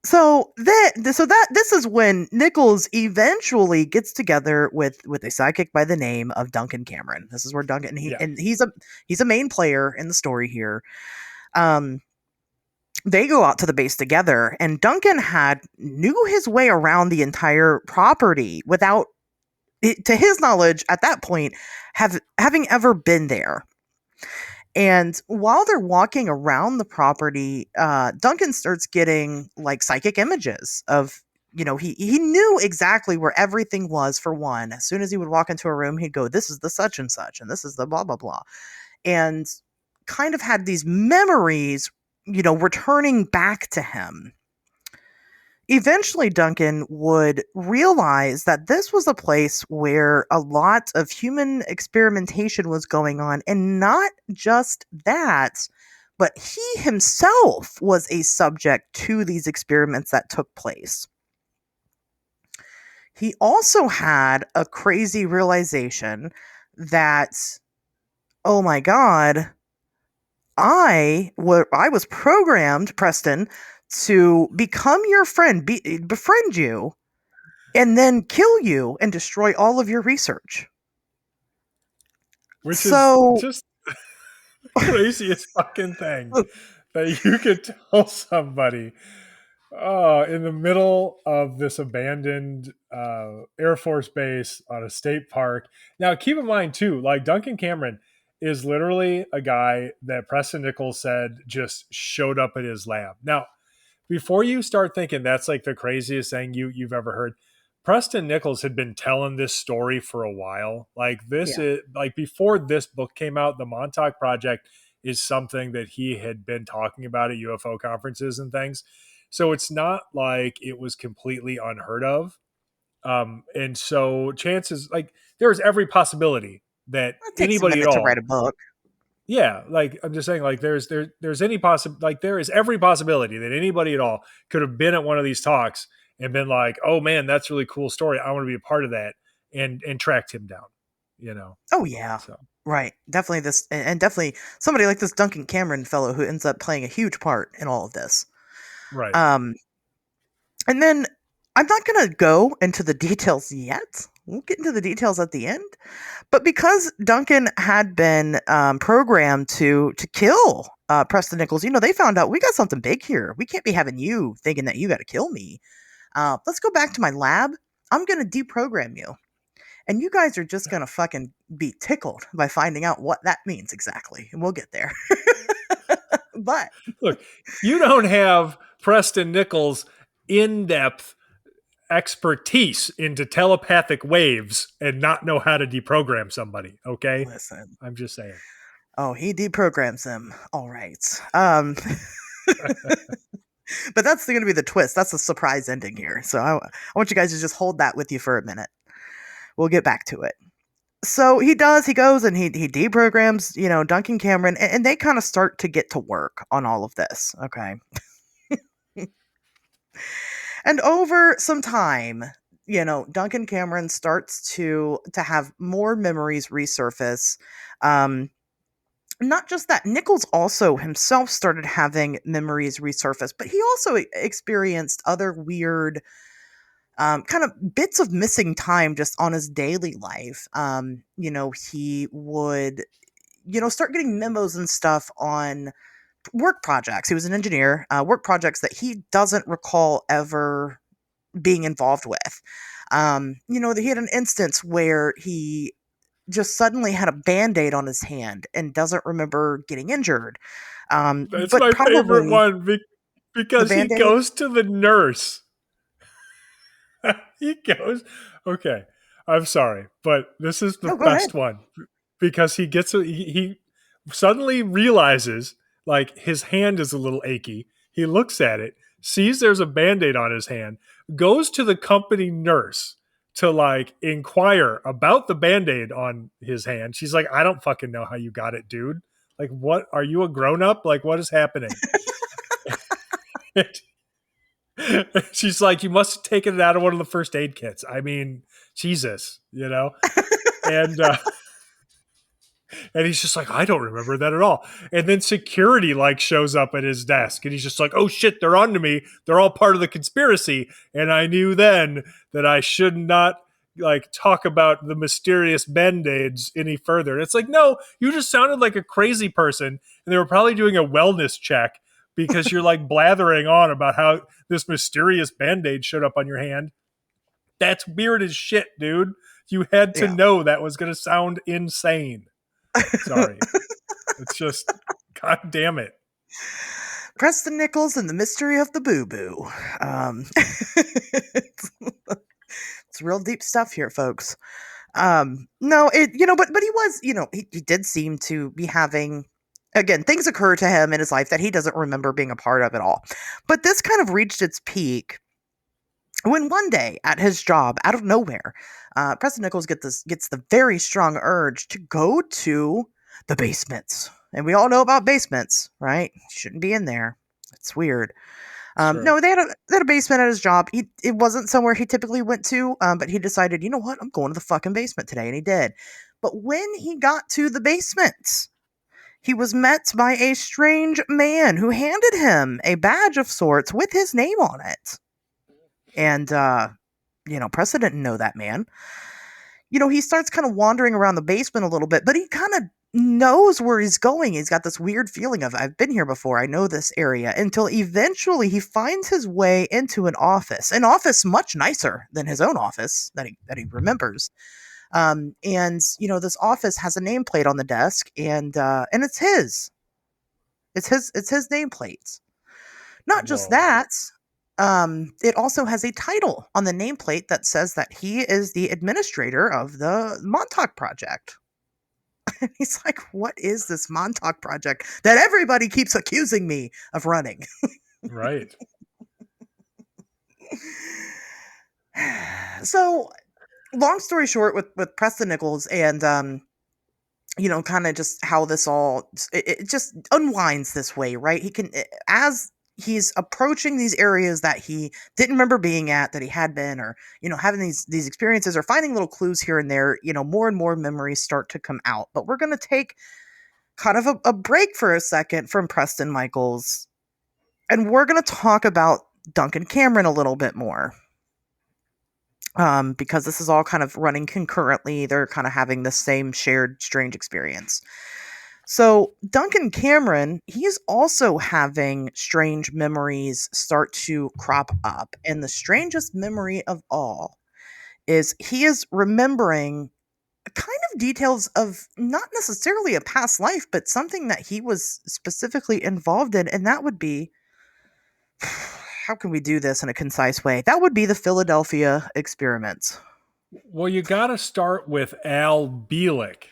So this is when Nichols eventually gets together with a psychic by the name of Duncan Cameron. This is where Duncan and he's a main player in the story here. They go out to the base together, and Duncan knew his way around the entire property without, to his knowledge at that point, having ever been there. And while they're walking around the property, Duncan starts getting like psychic images of, he knew exactly where everything was. For one, as soon as he would walk into a room, he'd go, this is the such and such, and this is the blah, blah, blah. And kind of had these memories, returning back to him. Eventually, Duncan would realize that this was a place where a lot of human experimentation was going on. And not just that, but he himself was a subject to these experiments that took place. he also had a crazy realization that, oh my God, I was programmed, Preston, to become your friend, befriend you, and then kill you and destroy all of your research. Which is So, just the craziest fucking thing that you could tell somebody in the middle of this abandoned Air Force base on a state park. Now, keep in mind, too, like Duncan Cameron is literally a guy that Preston Nichols said just showed up at his lab. Now, before you start thinking that's like the craziest thing you've ever heard, Preston Nichols had been telling this story for a while. Like this yeah. is like before this book came out, the Montauk Project is something that he had been talking about at UFO conferences and things. So it's not like it was completely unheard of. And so chances like there's every possibility that It takes a anybody at minute to write all, a book. yeah, like I'm just saying, like there's any like there is every possibility that anybody at all could have been at one of these talks and been like, oh man, that's a really cool story. I want to be a part of that, and tracked him down, you know. Oh, yeah. So Right. Definitely this, and definitely somebody like this Duncan Cameron fellow who ends up playing a huge part in all of this. right. Um, and then I'm not going to go into the details yet. We'll get into the details at the end. But because Duncan had been programmed to kill Preston Nichols, they found out we got something big here. We can't be having you thinking that you got to kill me. Let's go back to my lab. I'm going to deprogram you. And you guys are just going to fucking be tickled by finding out what that means exactly. And we'll get there. But Look, you don't have Preston Nichols' in-depth expertise into telepathic waves and not know how to deprogram somebody. Okay, listen. I'm just saying. Oh, he deprograms them. All right. But that's going to be the twist. That's the surprise ending here. So I want you guys to just hold that with you for a minute. We'll get back to it. So he goes and he deprograms, Duncan Cameron, and they kind of start to get to work on all of this. Okay. And over some time, Duncan Cameron starts to have more memories resurface. Not just that, Nichols also himself started having memories resurface, but he also experienced other weird kind of bits of missing time just on his daily life. He would, start getting memos and stuff on work projects. He was an engineer, work projects that he doesn't recall ever being involved with. He had an instance where he just suddenly had a Band-Aid on his hand and doesn't remember getting injured. That's But my favorite probably one the because he Band-Aid. goes to the nurse. He goes, okay, I'm sorry, but this is the No, go best ahead. one because he suddenly realizes like his hand is a little achy. He looks at it, sees there's a Band-Aid on his hand, goes to the company nurse to like inquire about the Band-Aid on his hand. She's like, I don't fucking know how you got it, dude. Like, what? Are you a grown-up? Like, what is happening? She's like, you must have taken it out of one of the first aid kits. I mean, Jesus, and and he's just like, I don't remember that at all. And then security like shows up at his desk, and he's just like, oh shit, they're onto me. They're all part of the conspiracy. And I knew then that I should not like talk about the mysterious Band-Aids any further. And it's like, no, you just sounded like a crazy person, and they were probably doing a wellness check because you're like blathering on about how this mysterious Band-Aid showed up on your hand. That's weird as shit, dude. You had to know that was going to sound insane. Sorry. It's just, God damn it. Preston Nichols and the Mystery of the Boo Boo. It's real deep stuff here, folks. No, it, but he was, he did seem to be having, again, things occur to him in his life that he doesn't remember being a part of at all. But this kind of reached its peak when one day at his job, out of nowhere, Preston Nichols gets the very strong urge to go to the basements. And we all know about basements, right? Shouldn't be in there. It's weird. Sure. No, they had a basement at his job. It wasn't somewhere he typically went to, but he decided, you know what, I'm going to the fucking basement today, and he did. But when he got to the basement, he was met by a strange man who handed him a badge of sorts with his name on it. And Preston didn't know that man. He starts kind of wandering around the basement a little bit, but he kind of knows where he's going. He's got this weird feeling of, I've been here before, I know this area, until eventually he finds his way into an office much nicer than his own office that he remembers. This office has a nameplate on the desk, and it's his. It's his nameplate. Not just Whoa. that, it also has a title on the nameplate that says that he is the administrator of the Montauk Project. And he's like, what is this Montauk Project that everybody keeps accusing me of running? Right. So, long story short, with Preston Nichols and kind of just how this all it just unwinds this way, right? As he's approaching these areas that he didn't remember being at, that he had been, or having these experiences, or finding little clues here and there, more and more memories start to come out. But we're going to take kind of a break for a second from Preston Michaels, and we're going to talk about Duncan Cameron a little bit more. Because this is all kind of running concurrently. They're kind of having the same shared strange experience. So Duncan Cameron, he's also having strange memories start to crop up. And the strangest memory of all is he is remembering kind of details of not necessarily a past life, but something that he was specifically involved in. And that would be, how can we do this in a concise way? That would be the Philadelphia experiment. Well, you got to start with Al Bielek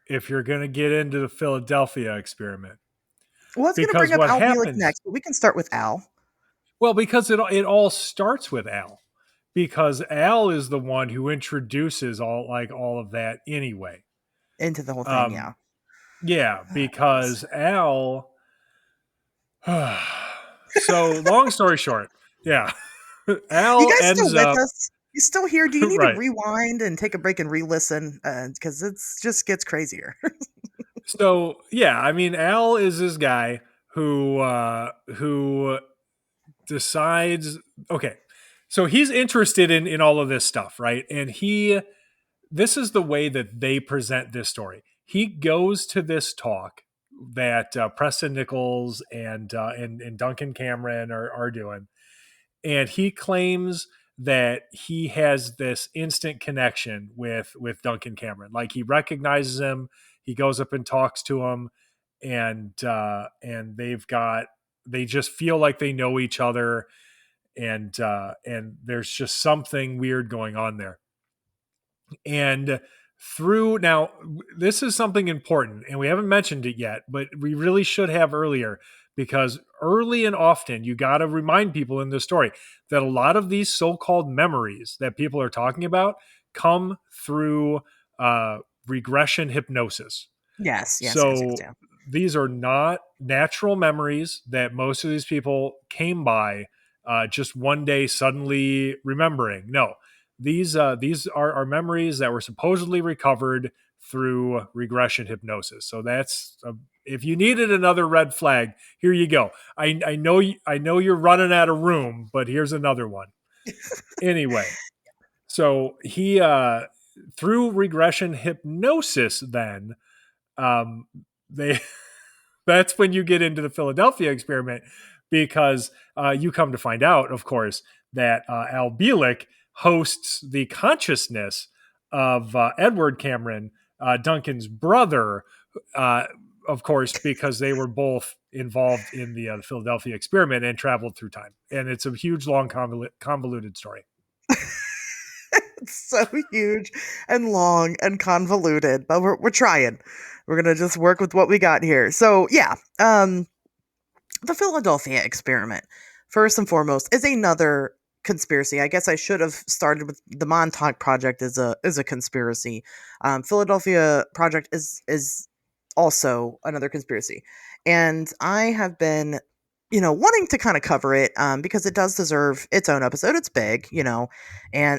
if you're going to get into the Philadelphia experiment. Well, I was going to bring up Al Bielek next, but we can start with Al. Well, because it all starts with Al, because Al is the one who introduces all of that anyway. Into the whole thing, yeah. Yeah, because Al. So, long story short, yeah, Al you guys ends still up. with us? You still here? Do you need Right. to rewind and take a break and re-listen? Because it just gets crazier. So yeah, I mean, Al is this guy who decides. Okay, so he's interested in all of this stuff, right? And this is the way that they present this story. He goes to this talk that Preston Nichols and Duncan Cameron are doing, and he claims that he has this instant connection with Duncan Cameron. Like, he recognizes him, he goes up and talks to him, and they just feel like they know each other, and there's just something weird going on there. And now, this is something important, and we haven't mentioned it yet, but we really should have earlier, because early and often you got to remind people in this story that a lot of these so-called memories that people are talking about come through regression hypnosis. Yes. These are not natural memories that most of these people came by just one day suddenly remembering. No, these are memories that were supposedly recovered through regression hypnosis. So that's if you needed another red flag, here you go. I know you're running out of room, but here's another one. Anyway, so he through regression hypnosis, then they that's when you get into the Philadelphia experiment, because you come to find out, of course, that Al Bielek hosts the consciousness of Edward Cameron, Duncan's brother, of course, because they were both involved in the Philadelphia experiment and traveled through time. And it's a huge, long, convoluted story. It's so huge and long and convoluted, but we're trying. We're going to just work with what we got here. So, yeah, the Philadelphia experiment, first and foremost, is another conspiracy. I guess I should have started with the Montauk Project is a conspiracy. Philadelphia Project is also another conspiracy. And I have been wanting to kind of cover it because it does deserve its own episode. It's big, and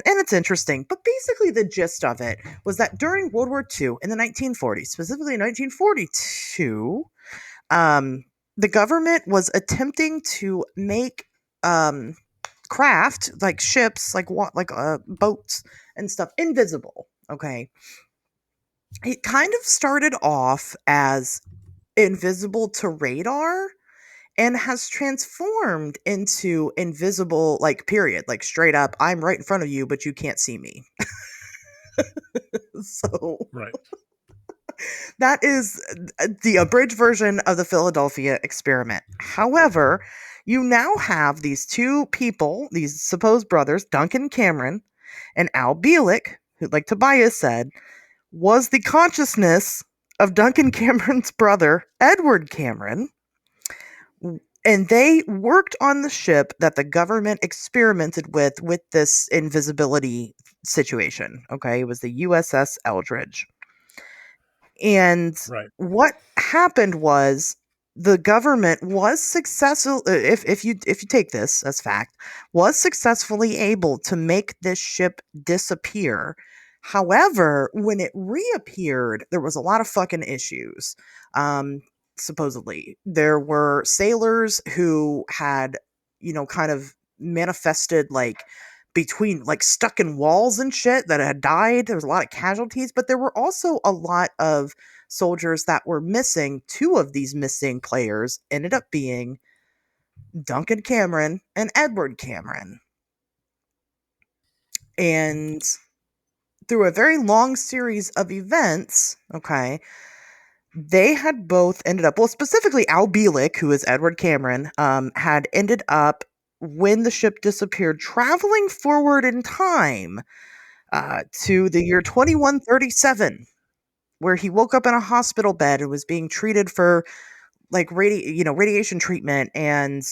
it's interesting. But basically, the gist of it was that during World War II in the 1940s, specifically in 1942, the government was attempting to make craft like ships, like boats and stuff, invisible. Okay, it kind of started off as invisible to radar and has transformed into invisible, like, period, like straight up, I'm right in front of you, but you can't see me. So Right. that is the abridged version of the Philadelphia experiment. However, you now have these two people, these supposed brothers, Duncan Cameron and Al Bielek, who, like Tobias said, was the consciousness of Duncan Cameron's brother, Edward Cameron. And they worked on the ship that the government experimented with this invisibility situation. Okay, it was the USS Eldridge. And Right. what happened was the government was successful, if you take this as fact, was successfully able to make this ship disappear. However, when it reappeared, there was a lot of fucking issues. Supposedly, there were sailors who had, kind of manifested like between, like, stuck in walls and shit that had died. There was a lot of casualties, but there were also a lot of soldiers that were missing. Two of these missing players ended up being Duncan Cameron and Edward Cameron. And through a very long series of events, okay, they had both ended up, well, specifically Al Bielek, who is Edward Cameron, had ended up, when the ship disappeared, traveling forward in time to the year 2137, where he woke up in a hospital bed and was being treated for like radiation treatment, and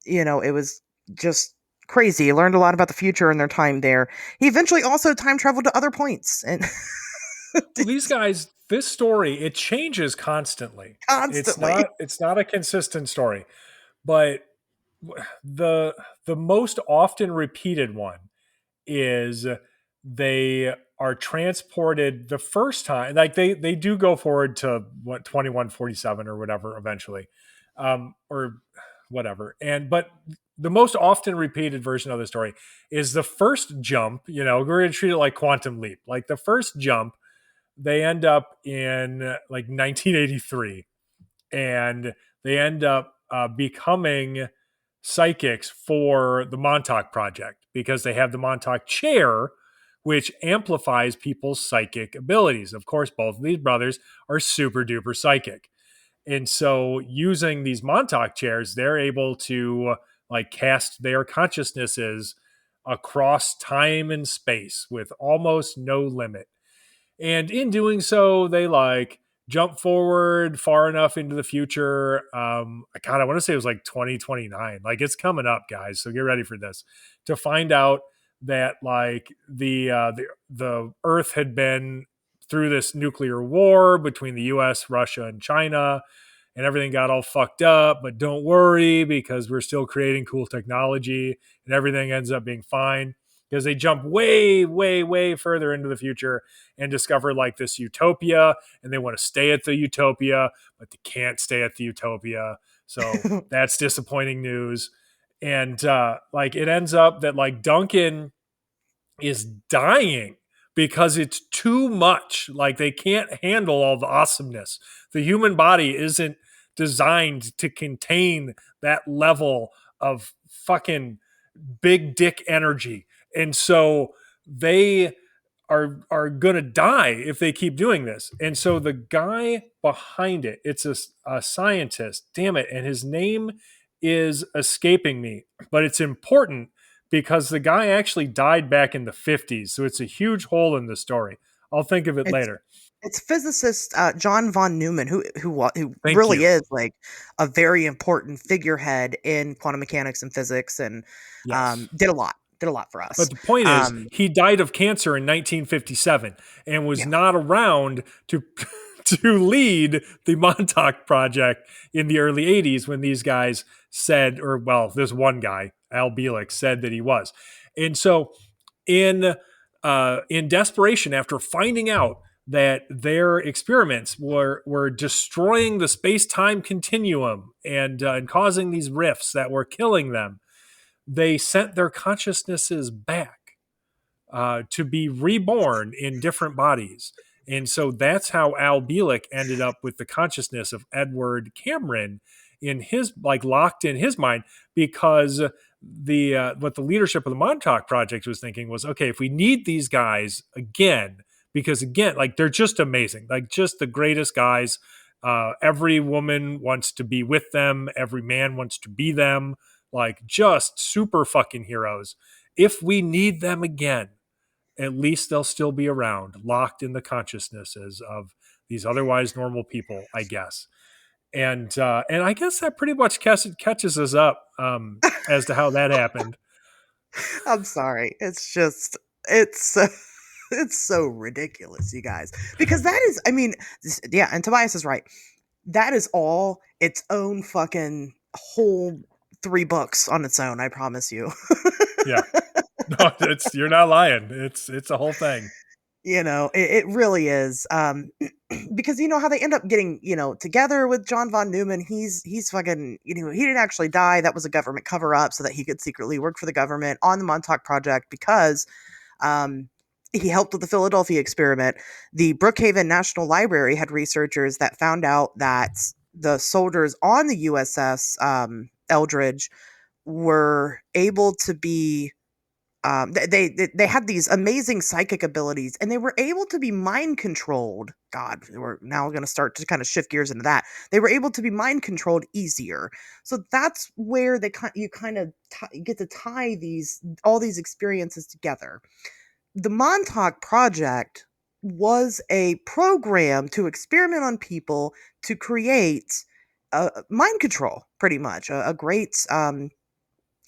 it was just crazy. He learned a lot about the future and their time there. He eventually also time traveled to other points, and Well, these guys, this story, it changes constantly. constantly. It's not a consistent story, but the most often repeated one is they are transported the first time, like they do go forward to what, 2147 or whatever eventually, or whatever. But the most often repeated version of the story is the first jump. We're going to treat it like quantum leap. Like the first jump, they end up in like 1983, and they end up becoming psychics for the Montauk Project because they have the Montauk chair, which amplifies people's psychic abilities. Of course, both of these brothers are super duper psychic. And so using these Montauk chairs, they're able to like cast their consciousnesses across time and space with almost no limit. And in doing so, they like jump forward far enough into the future. I kind of want to say it was like 2029. Like it's coming up, guys. So get ready for this, to find out that like the Earth had been through this nuclear war between the U.S., Russia, and China, and everything got all fucked up. But don't worry, because we're still creating cool technology, and everything ends up being fine. Because they jump way, way, way further into the future and discover like this utopia, and they want to stay at the utopia, but they can't stay at the utopia. So that's disappointing news. And like it ends up that like Duncan is dying because it's too much. Like they can't handle all the awesomeness. The human body isn't designed to contain that level of fucking big dick energy. And so they are going to die if they keep doing this. And so the guy behind it, it's a scientist, damn it, and his name is escaping me, but it's important because the guy actually died back in the 50s. So it's a huge hole in the story. I'll think of it later. It's physicist John von Neumann, who Thank really you. is like a very important figurehead in quantum mechanics and physics, and Yes. did a lot for us. But the point is, he died of cancer in 1957 and was not around to to lead the Montauk Project in the early 80s when these guys said, or well, this one guy, Al Bielek, said that he was. And so in desperation, after finding out that their experiments were destroying the space-time continuum and causing these rifts that were killing them, they sent their consciousnesses back to be reborn in different bodies. And so that's how Al Bielek ended up with the consciousness of Edward Cameron in his, like, locked in his mind, because what the leadership of the Montauk Project was thinking was, okay, if we need these guys again, because again, like, they're just amazing, like, just the greatest guys. Every woman wants to be with them. Every man wants to be them. Like, just super fucking heroes. If we need them again, at least they'll still be around, locked in the consciousnesses of these otherwise normal people, I guess. And I guess that pretty much catches us up as to how that happened. I'm sorry. It's just, it's it's so ridiculous, you guys. Because that is, I mean, yeah, and Tobias is right. That is all its own fucking whole 3 books on its own, I promise you. Yeah. No, you're not lying. It's a whole thing. It really is. Because you know how they end up getting, together with John von Neumann. He's fucking, he didn't actually die. That was a government cover up so that he could secretly work for the government on the Montauk Project, because he helped with the Philadelphia experiment. The Brookhaven National Library had researchers that found out that the soldiers on the USS Eldridge were able to be they had these amazing psychic abilities, and they were able to be mind controlled. God, we're now going to start to kind of shift gears into that. They were able to be mind controlled easier. So that's where you kind of get to tie all these experiences together. The Montauk Project was a program to experiment on people to create mind control, pretty much a great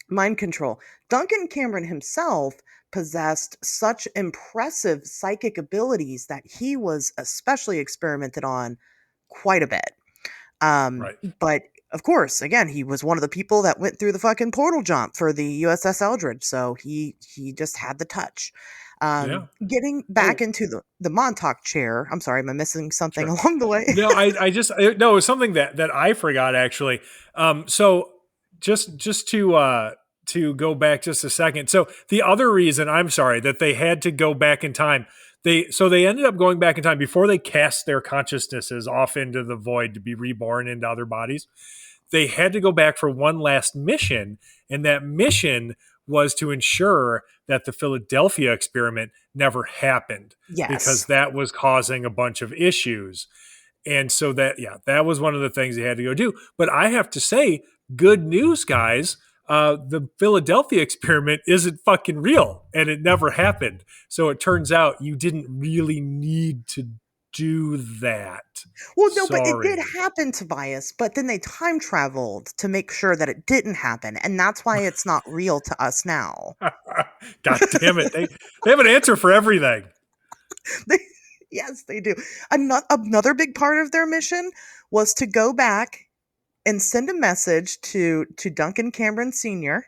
mind control. Duncan Cameron himself possessed such impressive psychic abilities that he was especially experimented on quite a bit. Right. But of course, again, he was one of the people that went through the fucking portal jump for the USS Eldridge, so he just had the touch. Getting back into the Montauk chair. I'm sorry, am I missing something along the way? No, no, it's something that I forgot, actually. So just to go back just a second. So the other reason, I'm sorry, that they had to go back in time, they ended up going back in time before they cast their consciousnesses off into the void to be reborn into other bodies. They had to go back for one last mission, and that mission was to ensure that the Philadelphia experiment never happened. Yes. Because that was causing a bunch of issues. And so that was one of the things they had to go do. But I have to say, good news, guys. The Philadelphia experiment isn't fucking real, and it never happened. So it turns out you didn't really need to do that. Well, no, but it did happen, Tobias, but then they time traveled to make sure that it didn't happen, and that's why it's not real to us now. God damn it. They have an answer for everything. Yes, they do. Another big part of their mission was to go back and send a message to Duncan Cameron Sr.,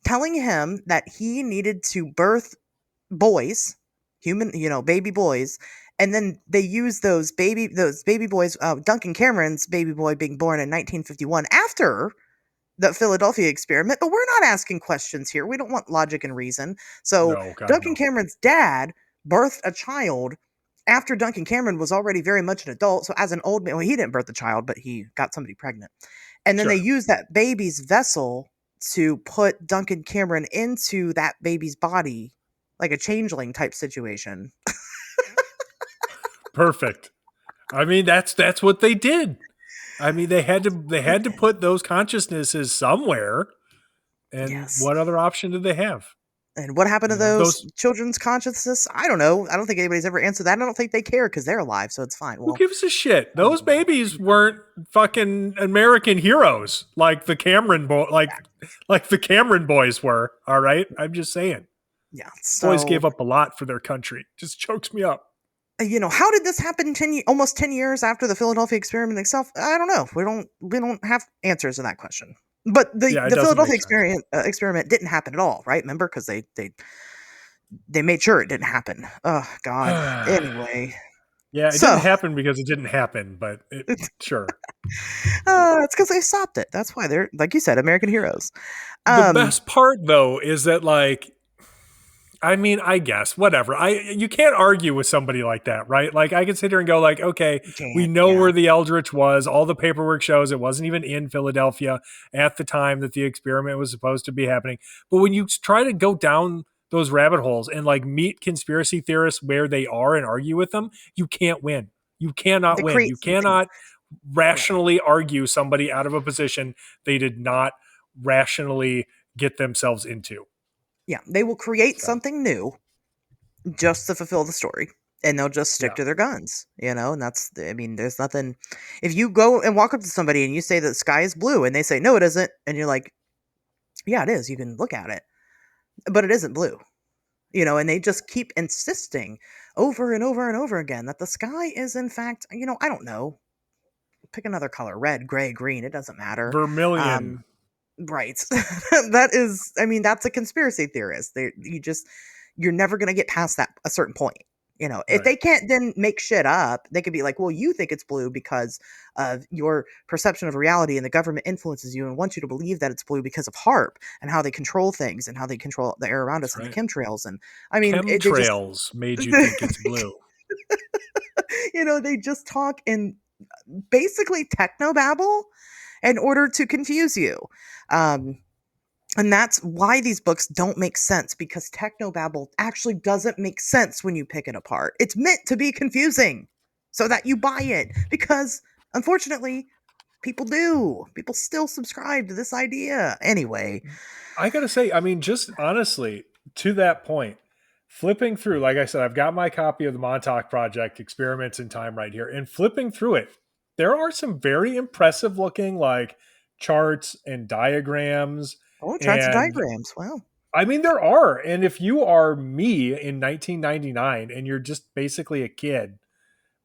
telling him that he needed to birth boys, baby boys, and then they used those baby boys, Duncan Cameron's baby boy being born in 1951 after the Philadelphia experiment, but we're not asking questions here. We don't want logic and reason. So No, God, Duncan no. Cameron's dad birthed a child after Duncan Cameron was already very much an adult. So as an old man, well, he didn't birth the child, but he got somebody pregnant. And then Sure. they used that baby's vessel to put Duncan Cameron into that baby's body, like a changeling type situation. Perfect. I mean, that's what they did. I mean, they had to put those consciousnesses somewhere. And Yes. What other option did they have? And what happened to those children's consciousness? I don't know. I don't think anybody's ever answered that. I don't think they care because they're alive, so it's fine. Who gives a shit? Those babies weren't fucking American heroes like the Cameron like the Cameron boys were. All right, I'm just saying. Yeah, Boys gave up a lot for their country. Just chokes me up. how did this happen almost 10 years after the Philadelphia experiment itself? I don't know. We don't have answers to that question. But the Yeah, it the doesn't Philadelphia make sense. experiment didn't happen at all, right? Remember, because they made sure it didn't happen. Oh God. Anyway, Yeah, it so didn't happen because it didn't happen, but sure. it's because they stopped it. That's why they're, like you said, American heroes. The Um, best part though is that, like, I mean, I guess whatever. You can't argue with somebody like that, right? Like, I can sit here and go, like, okay, you we can't. know Yeah. where the Eldridge was. All the paperwork shows it wasn't even in Philadelphia at the time that the experiment was supposed to be happening. But when you try to go down those rabbit holes and like meet conspiracy theorists where they are and argue with them, you can't win. You cannot They win. create You something. cannot rationally argue somebody out of a position they did not rationally get themselves into. Yeah, they will create So, something new just to fulfill the story, and they'll just stick yeah. to their guns, and I mean, there's nothing. If you go and walk up to somebody and you say that the sky is blue and they say no it isn't, and you're like, yeah it is, you can look at it, but it isn't blue, and they just keep insisting over and over and over again that the sky is in fact, I don't know, pick another color, red, gray, green, it doesn't matter. um Vermilion. Right. That is, I mean, that's a conspiracy theorist. You're never going to get past that a certain point. If Right. they can't then make shit up, they could be like, well, you think it's blue because of your perception of reality, and the government influences you and wants you to believe that it's blue because of HARP and how they control things and how they control the air around us That's and the right. chemtrails. And I mean, they just, Chemtrails made you think it's blue. they just talk in basically technobabble in order to confuse you. Um, And that's why these books don't make sense, because technobabble actually doesn't make sense when you pick it apart. It's meant to be confusing so that you buy it, because unfortunately, people do. People still subscribe to this idea. Anyway, I gotta say, I mean, just honestly, to that point, flipping through, like I said, I've got my copy of the Montauk Project Experiments in Time right here, and flipping through it, there are some very impressive looking like charts and diagrams. oh, charts and And diagrams. Wow. I mean, there are. And if you are me in 1999 and you're just basically a kid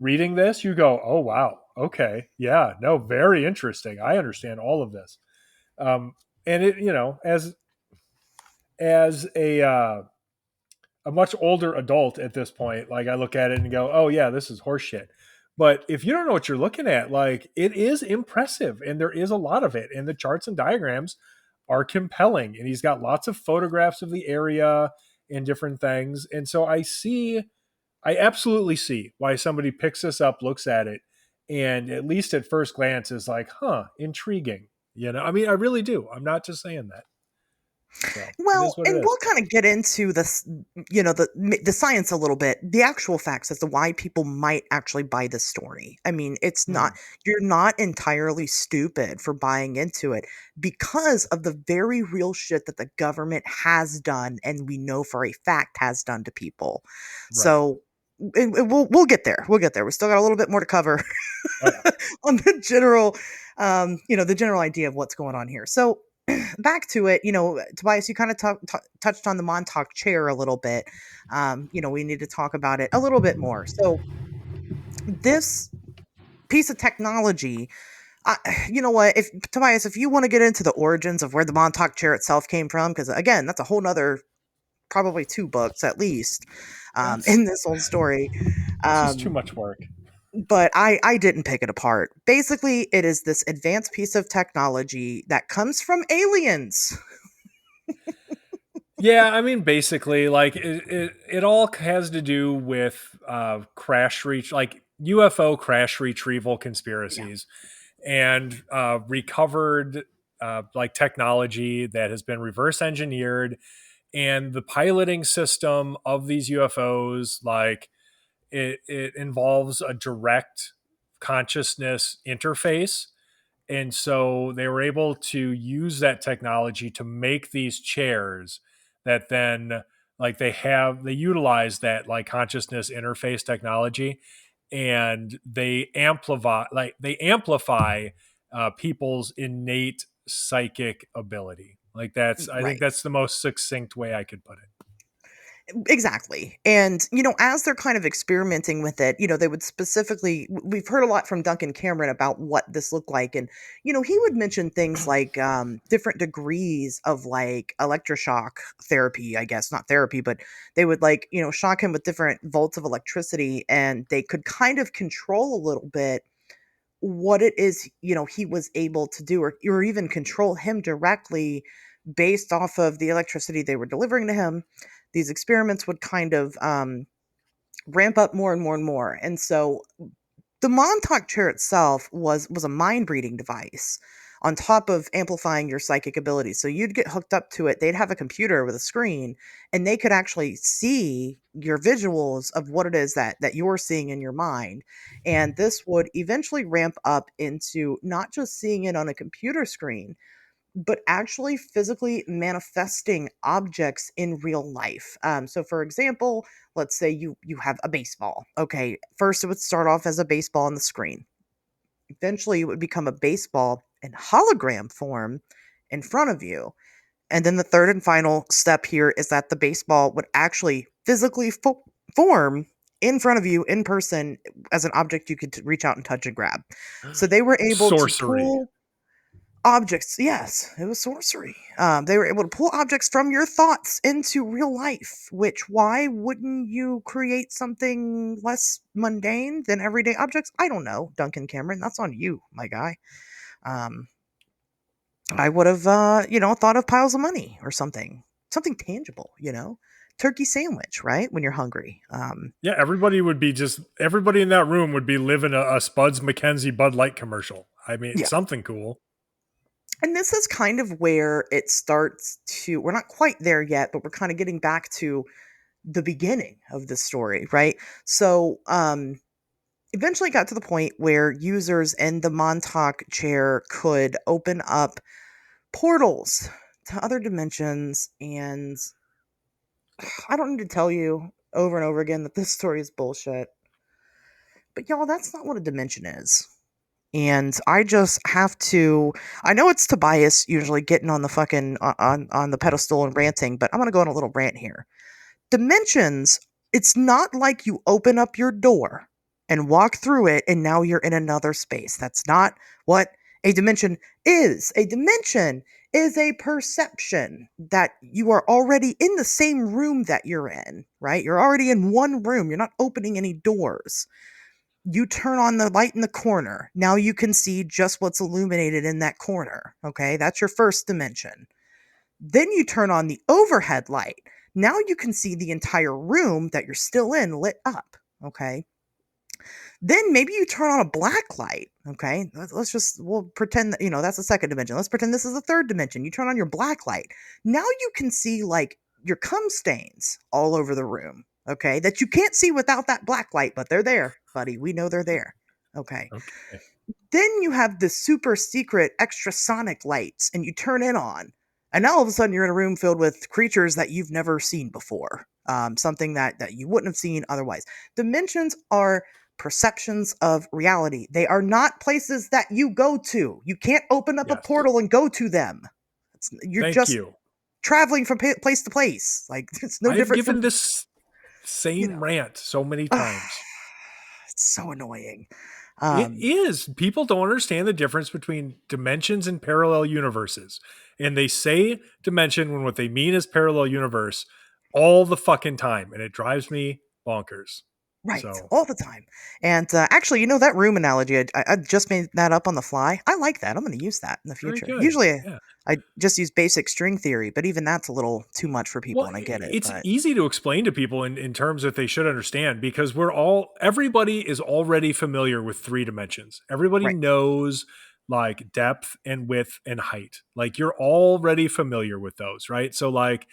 reading this, you go, oh, wow. Okay. Yeah. No, very interesting. I understand all of this. And it, as a much older adult at this point, like I look at it and go, oh, yeah, this is horseshit. But if you don't know what you're looking at, like it is impressive and there is a lot of it. And the charts and diagrams are compelling. And he's got lots of photographs of the area and different things. And so I absolutely see why somebody picks this up, looks at it, and at least at first glance is like, huh, intriguing. I mean, I really do. I'm not just saying that. So it Well, is what it and is. we'll kind of get into this, the science a little bit, the actual facts as to why people might actually buy this story. I mean, it's not, you're not entirely stupid for buying into it because of the very real shit that the government has done, and we know for a fact has done to people. Right. So, and we'll get there. We'll get there. We still got a little bit more to cover Oh, yeah. on the general, the general idea of what's going on here. So, back to it, Tobias, you kind of touched on the Montauk chair a little bit. We need to talk about it a little bit more. So this piece of technology, you know what, if Tobias, if you want to get into the origins of where the Montauk chair itself came from, because again, that's a whole nother, probably 2 books at least, in this whole story. This is too much work. But I didn't pick it apart. Basically, it is this advanced piece of technology that comes from aliens. Yeah, I mean, basically, like it all has to do with like UFO crash retrieval conspiracies, and recovered like technology that has been reverse engineered, and the piloting system of these UFOs, like it involves a direct consciousness interface. And so they were able to use that technology to make these chairs that then like they utilize that like consciousness interface technology, and they amplify people's innate psychic ability. Like I think Right. that's the most succinct way I could put it. Exactly. And, as they're kind of experimenting with it, they would specifically, we've heard a lot from Duncan Cameron about what this looked like. And, he would mention things like different degrees of like electroshock therapy, I guess, not therapy, but they would like, shock him with different volts of electricity and they could kind of control a little bit what it is, he was able to do or even control him directly based off of the electricity they were delivering to him. These experiments would kind of ramp up more and more and more. And so the Montauk chair itself was a mind reading device on top of amplifying your psychic abilities. So you'd get hooked up to it. They'd have a computer with a screen and they could actually see your visuals of what it is that you're seeing in your mind. And this would eventually ramp up into not just seeing it on a computer screen, but actually physically manifesting objects in real life. So, for example, let's say you have a baseball. Okay, first it would start off as a baseball on the screen. Eventually, it would become a baseball in hologram form in front of you. And then the third and final step here is that the baseball would actually physically form in front of you in person as an object you could reach out and touch and grab. So they were able to Sorcery. pull objects. Yes, it was sorcery. They were able to pull objects from your thoughts into real life, which why wouldn't you create something less mundane than everyday objects? I don't know, Duncan Cameron. That's on you, my guy. I would have, thought of piles of money or something tangible, turkey sandwich, right? When you're hungry. Yeah, everybody in that room would be living a Spuds McKenzie Bud Light commercial. I mean, Yeah. something cool. And this is kind of where it starts to, we're not quite there yet, but we're kind of getting back to the beginning of the story, right? So, eventually got to the point where users in the Montauk chair could open up portals to other dimensions. And I don't need to tell you over and over again that this story is bullshit. But y'all, that's not what a dimension is. And I just have to, I know it's Tobias usually getting on the fucking on the pedestal and ranting, but I'm going to go on a little rant here. Dimensions, it's not like you open up your door and walk through it and now you're in another space. That's not what a dimension is. A dimension is a perception that you are already in the same room that you're in, right? You're already in one room. You're not opening any doors. You turn on the light in the corner. Now you can see just what's illuminated in that corner. Okay, that's your first dimension. Then you turn on the overhead light. Now you can see the entire room that you're still in lit up. Okay. Then maybe you turn on a black light. Okay. We'll pretend that, that's the second dimension. Let's pretend this is the third dimension. You turn on your black light. Now you can see like your cum stains all over the room. Okay. That you can't see without that black light, but they're there, buddy. We know they're there. Okay. Then you have the super secret extrasonic lights and you turn it on. And now all of a sudden you're in a room filled with creatures that you've never seen before. Something that you wouldn't have seen otherwise. Dimensions are perceptions of reality. They are not places that you go to. You can't open up a portal and go to them. You're just traveling from place to place. Like it's no different. I've given this same rant so many times. It's so annoying. It is. People don't understand the difference between dimensions and parallel universes. And they say dimension when what they mean is parallel universe all the fucking time. And it drives me bonkers. Right. So. All the time. And actually, that room analogy, I just made that up on the fly. I like that. I'm going to use that in the future. Usually I just use basic string theory, but even that's a little too much for people and I get it. It's easy to explain to people in terms that they should understand because everybody is already familiar with three dimensions. Everybody knows like depth and width and height. Like you're already familiar with those, right? So like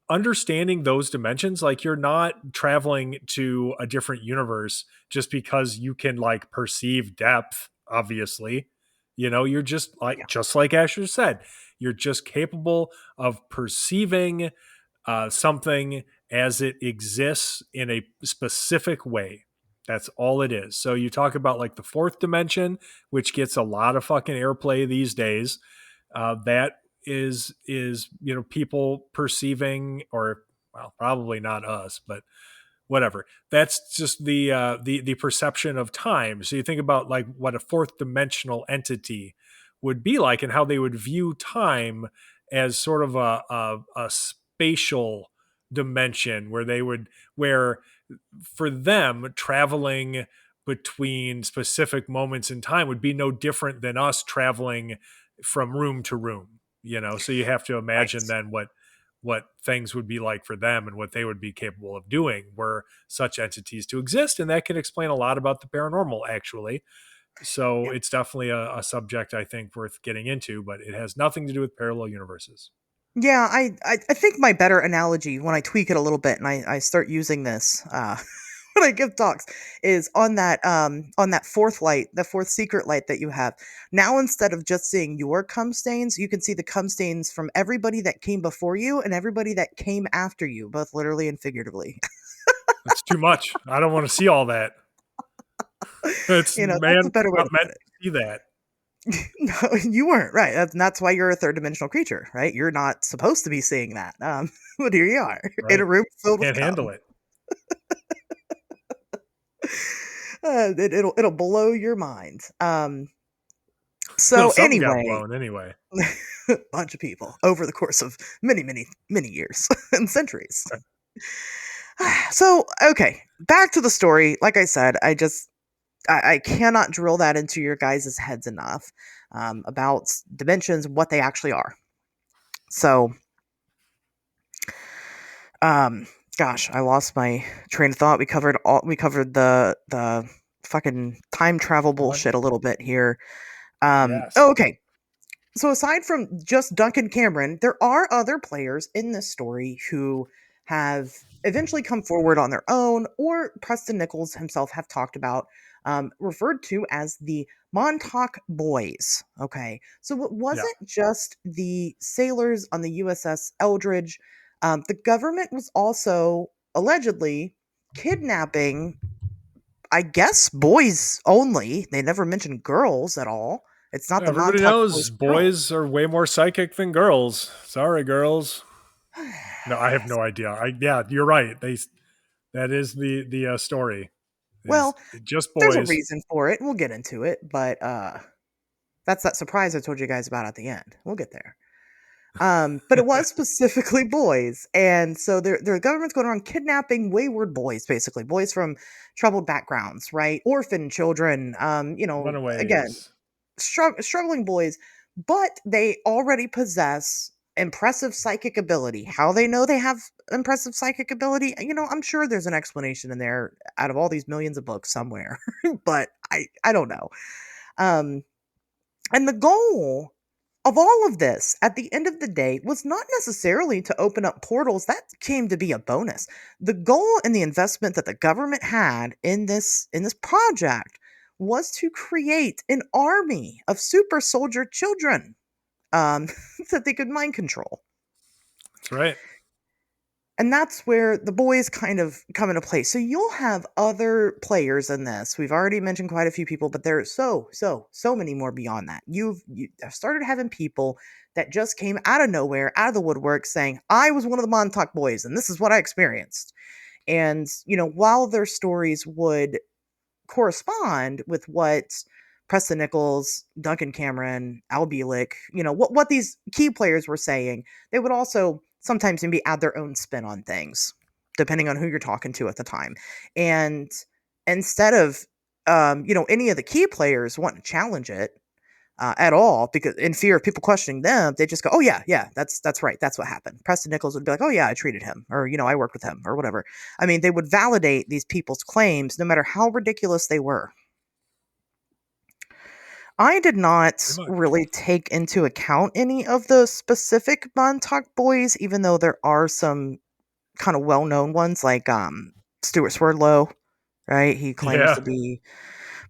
understanding those dimensions, like you're not traveling to a different universe just because you can like perceive depth, obviously. You're just like Asher said, you're just capable of perceiving something as it exists in a specific way. That's all it is. So you talk about like the fourth dimension, which gets a lot of fucking airplay these days. That is people perceiving or well, probably not us, but whatever. That's just the perception of time. So you think about like what a fourth dimensional entity would be like and how they would view time as sort of a spatial dimension where for them traveling between specific moments in time would be no different than us traveling from room to room, so you have to Right. imagine then what things would be like for them and what they would be capable of doing were such entities to exist. And that can explain a lot about the paranormal, actually. So Yeah. it's definitely a subject I think worth getting into, but it has nothing to do with parallel universes. Yeah, I think my better analogy when I tweak it a little bit and I start using this when I give talks is on that fourth light, the fourth secret light that you have. Now instead of just seeing your cum stains, you can see the cum stains from everybody that came before you and everybody that came after you, both literally and figuratively. It's too much. I don't want to see all that. It's That's man a better way not to meant put it. to see that. No, you weren't right. That's why you're a third dimensional creature, right? You're not supposed to be seeing that. But here you are in a Right. room filled with Can't handle cum. it. It'll blow your mind. Well, So something got anyway, blown anyway. bunch of people over the course of many, many, many years and centuries. So okay, back to the story. Like I said, I cannot drill that into your guys' heads enough about dimensions, what they actually are. So, um, gosh, I lost my train of thought. We covered the fucking time travel What? bullshit a little bit here. Yes. Okay. So aside from just Duncan Cameron, there are other players in this story who have eventually come forward on their own, or Preston Nichols himself have talked about, referred to as the Montauk Boys. Okay, so it Yeah. wasn't just the sailors on the USS Eldridge. The government was also allegedly kidnapping, I guess, boys only. They never mentioned girls at all. It's not the Everybody Montauk knows Boys for girls. boys are way more psychic than girls. Sorry, girls. No, I have no idea. Yeah, you're right. That is the story. Is Well, just there's a boys. reason for it. We'll get into it, but that's that surprise I told you guys about at the end. We'll get there. But it was specifically boys, and so the government's going around kidnapping wayward boys, basically boys from troubled backgrounds, right? Orphan children. Again, Runaways. struggling boys, but they already possess impressive psychic ability. How they know they have impressive psychic ability, I'm sure there's an explanation in there out of all these millions of books somewhere, but I don't know. Um, and the goal of all of this at the end of the day was not necessarily to open up portals. That came to be a bonus. The goal and the investment that the government had in this project was to create an army of super soldier children, um, that they could mind control. That's right. And that's where the boys kind of come into play. So you'll have other players in this. We've already mentioned quite a few people, but there's so many more beyond that. You have started having people that just came out of nowhere, out of the woodwork, saying, "I was one of the Montauk boys, and this is what I experienced." And while their stories would correspond with what Preston Nichols, Duncan Cameron, Al Bielek, what these key players were saying, they would also sometimes maybe add their own spin on things, depending on who you're talking to at the time. And instead of any of the key players wanting to challenge it at all, because in fear of people questioning them, they just go, "Oh yeah, that's right, that's what happened." Preston Nichols would be like, "Oh yeah, I treated him," or I worked with him, or whatever. I mean, they would validate these people's claims, no matter how ridiculous they were. I did not Pretty much. really take into account any of the specific Montauk boys, even though there are some kind of well-known ones, like Stuart Swerdlow, right? He claims Yeah. to be,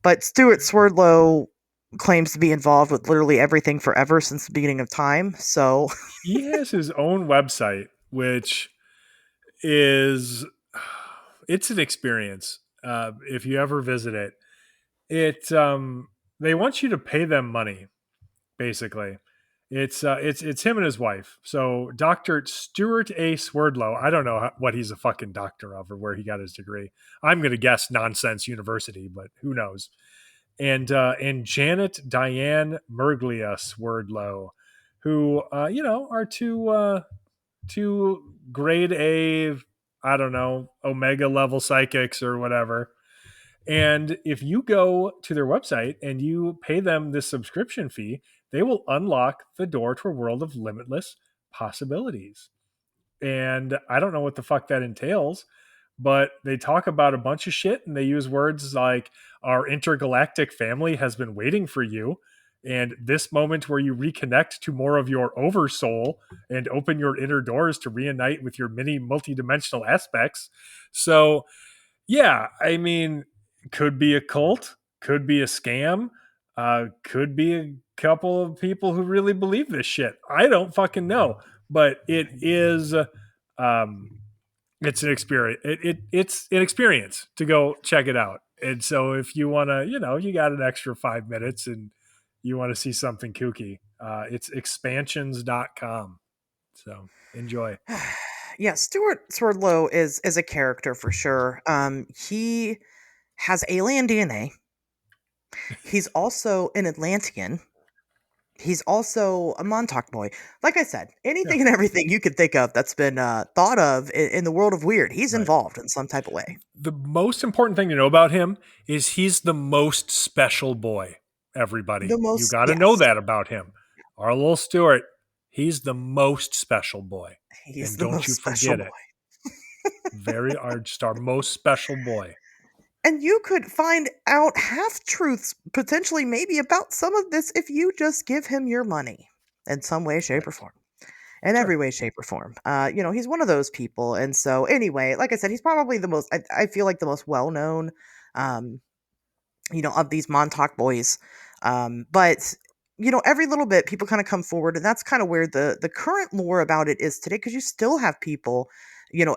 but Stuart Swerdlow claims to be involved with literally everything forever since the beginning of time. So, He has his own website, which is it's an experience. If you ever visit it, they want you to pay them money, basically. It's him and his wife. So Dr. Stuart A. Swerdlow. I don't know what he's a fucking doctor of or where he got his degree. I'm going to guess nonsense university, but who knows? And Janet Diane Merglia Swerdlow, who are two grade A, I don't know, Omega level psychics or whatever. And if you go to their website and you pay them this subscription fee, they will unlock the door to a world of limitless possibilities. And I don't know what the fuck that entails, but they talk about a bunch of shit and they use words like our intergalactic family has been waiting for you. And this moment where you reconnect to more of your oversoul and open your inner doors to reunite with your many multidimensional aspects. So, yeah, I mean, could be a cult, could be a scam, could be a couple of people who really believe this shit. I don't fucking know, but it is it's an experience. It's an experience to go check it out. And so if you want to, you got an extra 5 minutes and you want to see something kooky, it's expansions.com. So enjoy. Yeah, Stuart Swerdlow is a character for sure. He has alien DNA. He's also an Atlantean. He's also a Montauk boy. Like I said, anything and everything you could think of that's been thought of in the world of weird, he's involved in some type of way. The most important thing to know about him is he's the most special boy, everybody. You got to know that about him. Our little Stuart, he's the most special boy. He's and the don't most you special forget boy. Just our most special boy. And you could find out half-truths, potentially maybe about some of this if you just give him your money in some way, shape, or form. In every way, shape, or form. He's one of those people. And so anyway, like I said, he's probably the most, I feel like the most well-known, of these Montauk boys. But every little bit people kind of come forward, and that's kind of where the current lore about it is today, because you still have people,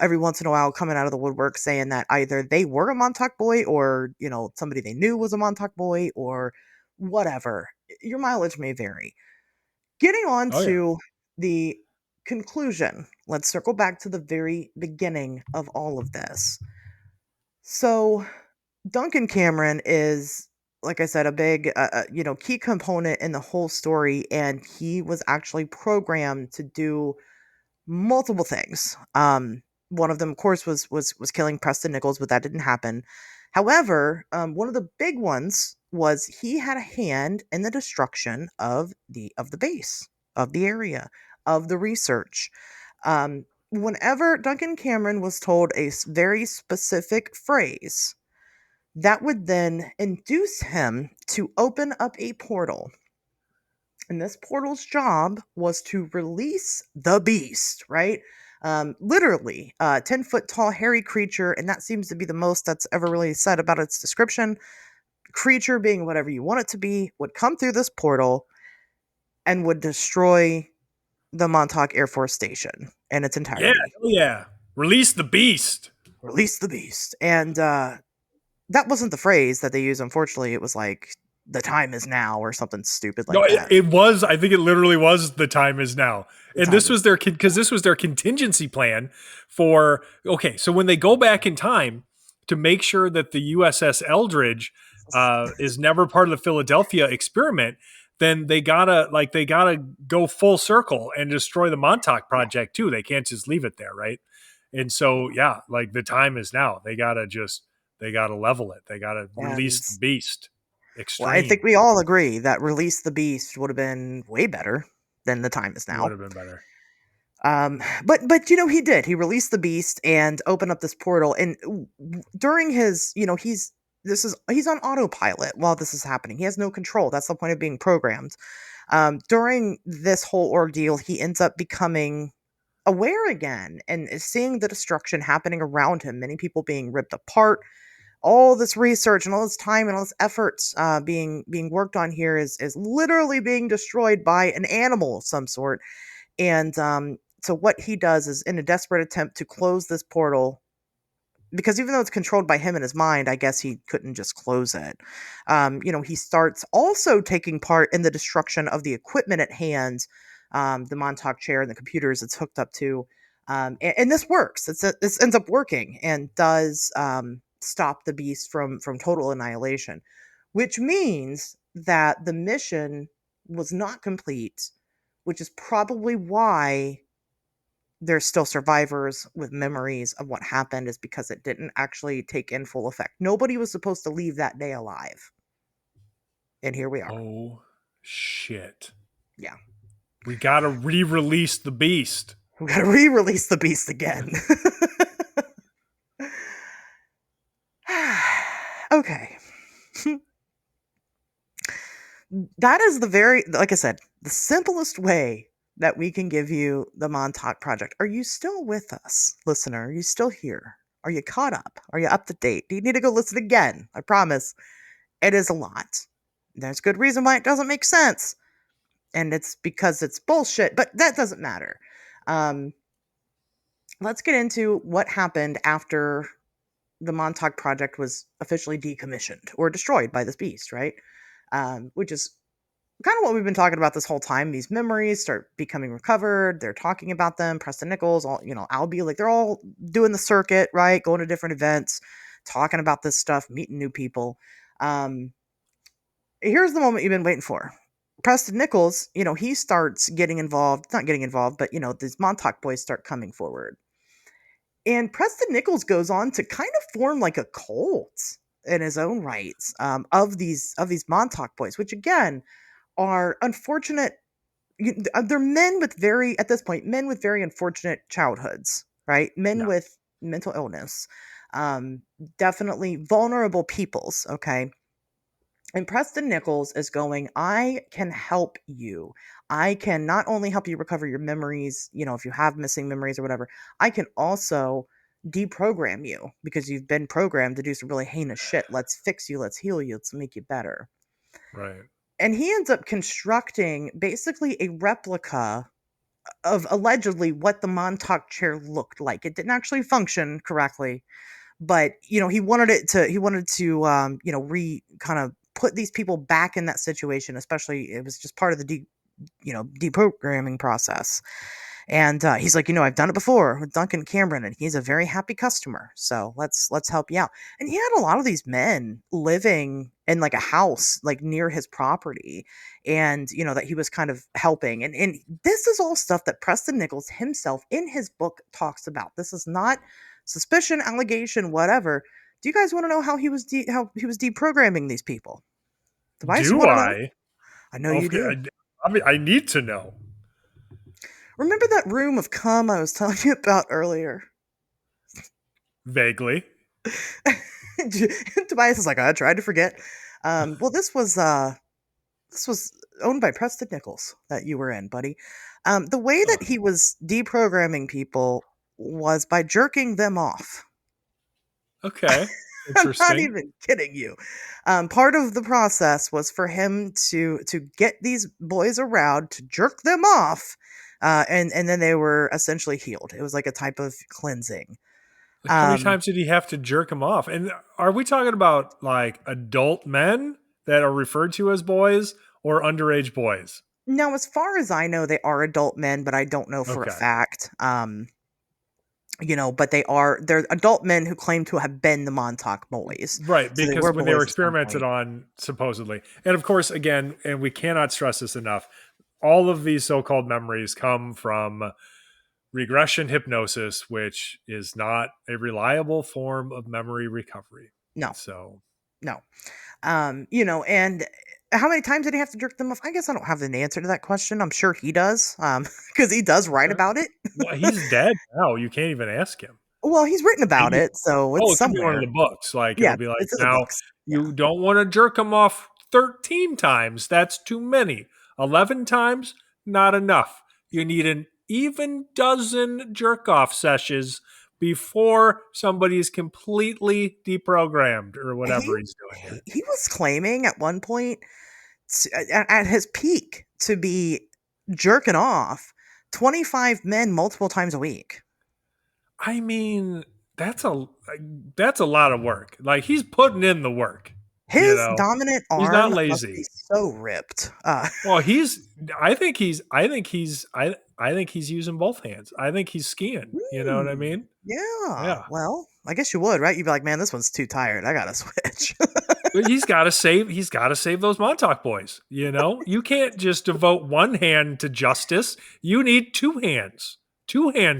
every once in a while coming out of the woodwork saying that either they were a Montauk boy or, somebody they knew was a Montauk boy or whatever. Your mileage may vary. Getting on to the conclusion, let's circle back to the very beginning of all of this. So Duncan Cameron is, like I said, a big, key component in the whole story, and he was actually programmed to do multiple things. One of them, of course, was killing Preston Nichols, but that didn't happen. However, one of the big ones was he had a hand in the destruction of the base, of the area, of the research. Whenever Duncan Cameron was told a very specific phrase, that would then induce him to open up a portal. And this portal's job was to release the beast, right? Literally, 10-foot tall, hairy creature, and that seems to be the most that's ever really said about its description. Creature being whatever you want it to be, would come through this portal and would destroy the Montauk Air Force Station in its entirety. Yeah. Release the beast. Release the beast. And that wasn't the phrase that they used. Unfortunately, it was like, the time is now, or something stupid like that. It was. I think it literally was the time is now. And this was their contingency plan for, okay, so when they go back in time to make sure that the USS Eldridge is never part of the Philadelphia experiment, then they gotta go full circle and destroy the Montauk Project too. They can't just leave it there, right? And so, yeah, like the time is now. They gotta level it. They gotta release the beast. Extreme. Well, I think we all agree that Release the Beast would have been way better than The Time Is Now. Would have been better. But he did. He released the beast and opened up this portal. And during his, he's on autopilot while this is happening. He has no control. That's the point of being programmed. During this whole ordeal, he ends up becoming aware again and seeing the destruction happening around him. Many people being ripped apart. All this research and all this time and all this efforts being worked on here is literally being destroyed by an animal of some sort. And so what he does is, in a desperate attempt to close this portal, because even though it's controlled by him in his mind, I guess he couldn't just close it. He starts also taking part in the destruction of the equipment at hand, the Montauk chair and the computers it's hooked up to. And this works. This ends up working and does stop the beast from total annihilation, which means that the mission was not complete, which is probably why there's still survivors with memories of what happened, is because it didn't actually take in full effect. Nobody was supposed to leave that day alive. And here we are. Oh, shit. Yeah. We got to re-release the beast. We got to re-release the beast again. Okay. That is like I said, the simplest way that we can give you the Montauk Project. Are you still with us, listener? Are you still here? Are you caught up? Are you up to date? Do you need to go listen again? I promise. It is a lot. There's good reason why it doesn't make sense. And it's because it's bullshit, but that doesn't matter. Let's get into what happened after the Montauk Project was officially decommissioned or destroyed by this beast, right? Which is kind of what we've been talking about this whole time. These memories start becoming recovered. They're talking about them. Preston Nichols, Albie, like they're all doing the circuit, right? Going to different events, talking about this stuff, meeting new people. Here's the moment you've been waiting for. Preston Nichols, he starts getting involved, not getting involved, but, these Montauk boys start coming forward. And Preston Nichols goes on to kind of form like a cult in his own rights of these Montauk boys, which again are unfortunate. They're men with at this point, men with very unfortunate childhoods, right? Men with mental illness, definitely vulnerable peoples. Okay. And Preston Nichols is going, I can help you. I can not only help you recover your memories, if you have missing memories or whatever, I can also deprogram you because you've been programmed to do some really heinous shit. Let's fix you. Let's heal you. Let's make you better. Right. And he ends up constructing basically a replica of allegedly what the Montauk chair looked like. It didn't actually function correctly, but he wanted to kind of put these people back in that situation. Especially, it was just part of the deprogramming process. And he's like, I've done it before with Duncan Cameron, and he's a very happy customer. So let's help you out. And he had a lot of these men living in like a house, like near his property, and that he was kind of helping. And this is all stuff that Preston Nichols himself in his book talks about. This is not suspicion, allegation, whatever. Do you guys want to know how he was deprogramming these people? Tobias, you Do want to know? I? I know you do. I need to know. Remember that room of cum I was telling you about earlier? Vaguely. Tobias is like, I tried to forget. Well, this was owned by Preston Nichols that you were in, buddy. The way that he was deprogramming people was by jerking them off. Okay. Interesting. I'm not even kidding you. Part of the process was for him to get these boys around, to jerk them off, and then they were essentially healed. It was like a type of cleansing. How many times did he have to jerk him off? And are we talking about like adult men that are referred to as boys or underage boys? Now, as far as I know, they are adult men, but I don't know for a fact. But they're adult men who claim to have been the Montauk boys. Right, So because when they were boys at some experimented point. on, supposedly. And of course, again, and we cannot stress this enough, all of these so-called memories come from regression hypnosis, which is not a reliable form of memory recovery. No. So. No. And how many times did he have to jerk them off? I guess I don't have an answer to that question. I'm sure he does, because he does write about it. Well, he's dead now. You can't even ask him. Well, he's written about it, so it's it could be one of somewhere. the books. Like, Yeah, it'll be like, it's in the now books. you don't want to jerk him off 13 times. That's too many. 11 times, not enough. You need an even dozen jerk-off sessions before somebody is completely deprogrammed or whatever he's doing. He was claiming at one point, at his peak, to be jerking off 25 men multiple times a week. I mean, that's a lot of work. Like, he's putting in the work. His dominant He's not arm must be lazy. so ripped. Well, I think he's using both hands. I think he's skiing. You know what I mean? Yeah. Yeah. Well, I guess you would, right? You'd be like, man, this one's too tired. I gotta switch. But he's got to save those Montauk boys. You can't just devote one hand to justice. You need two hands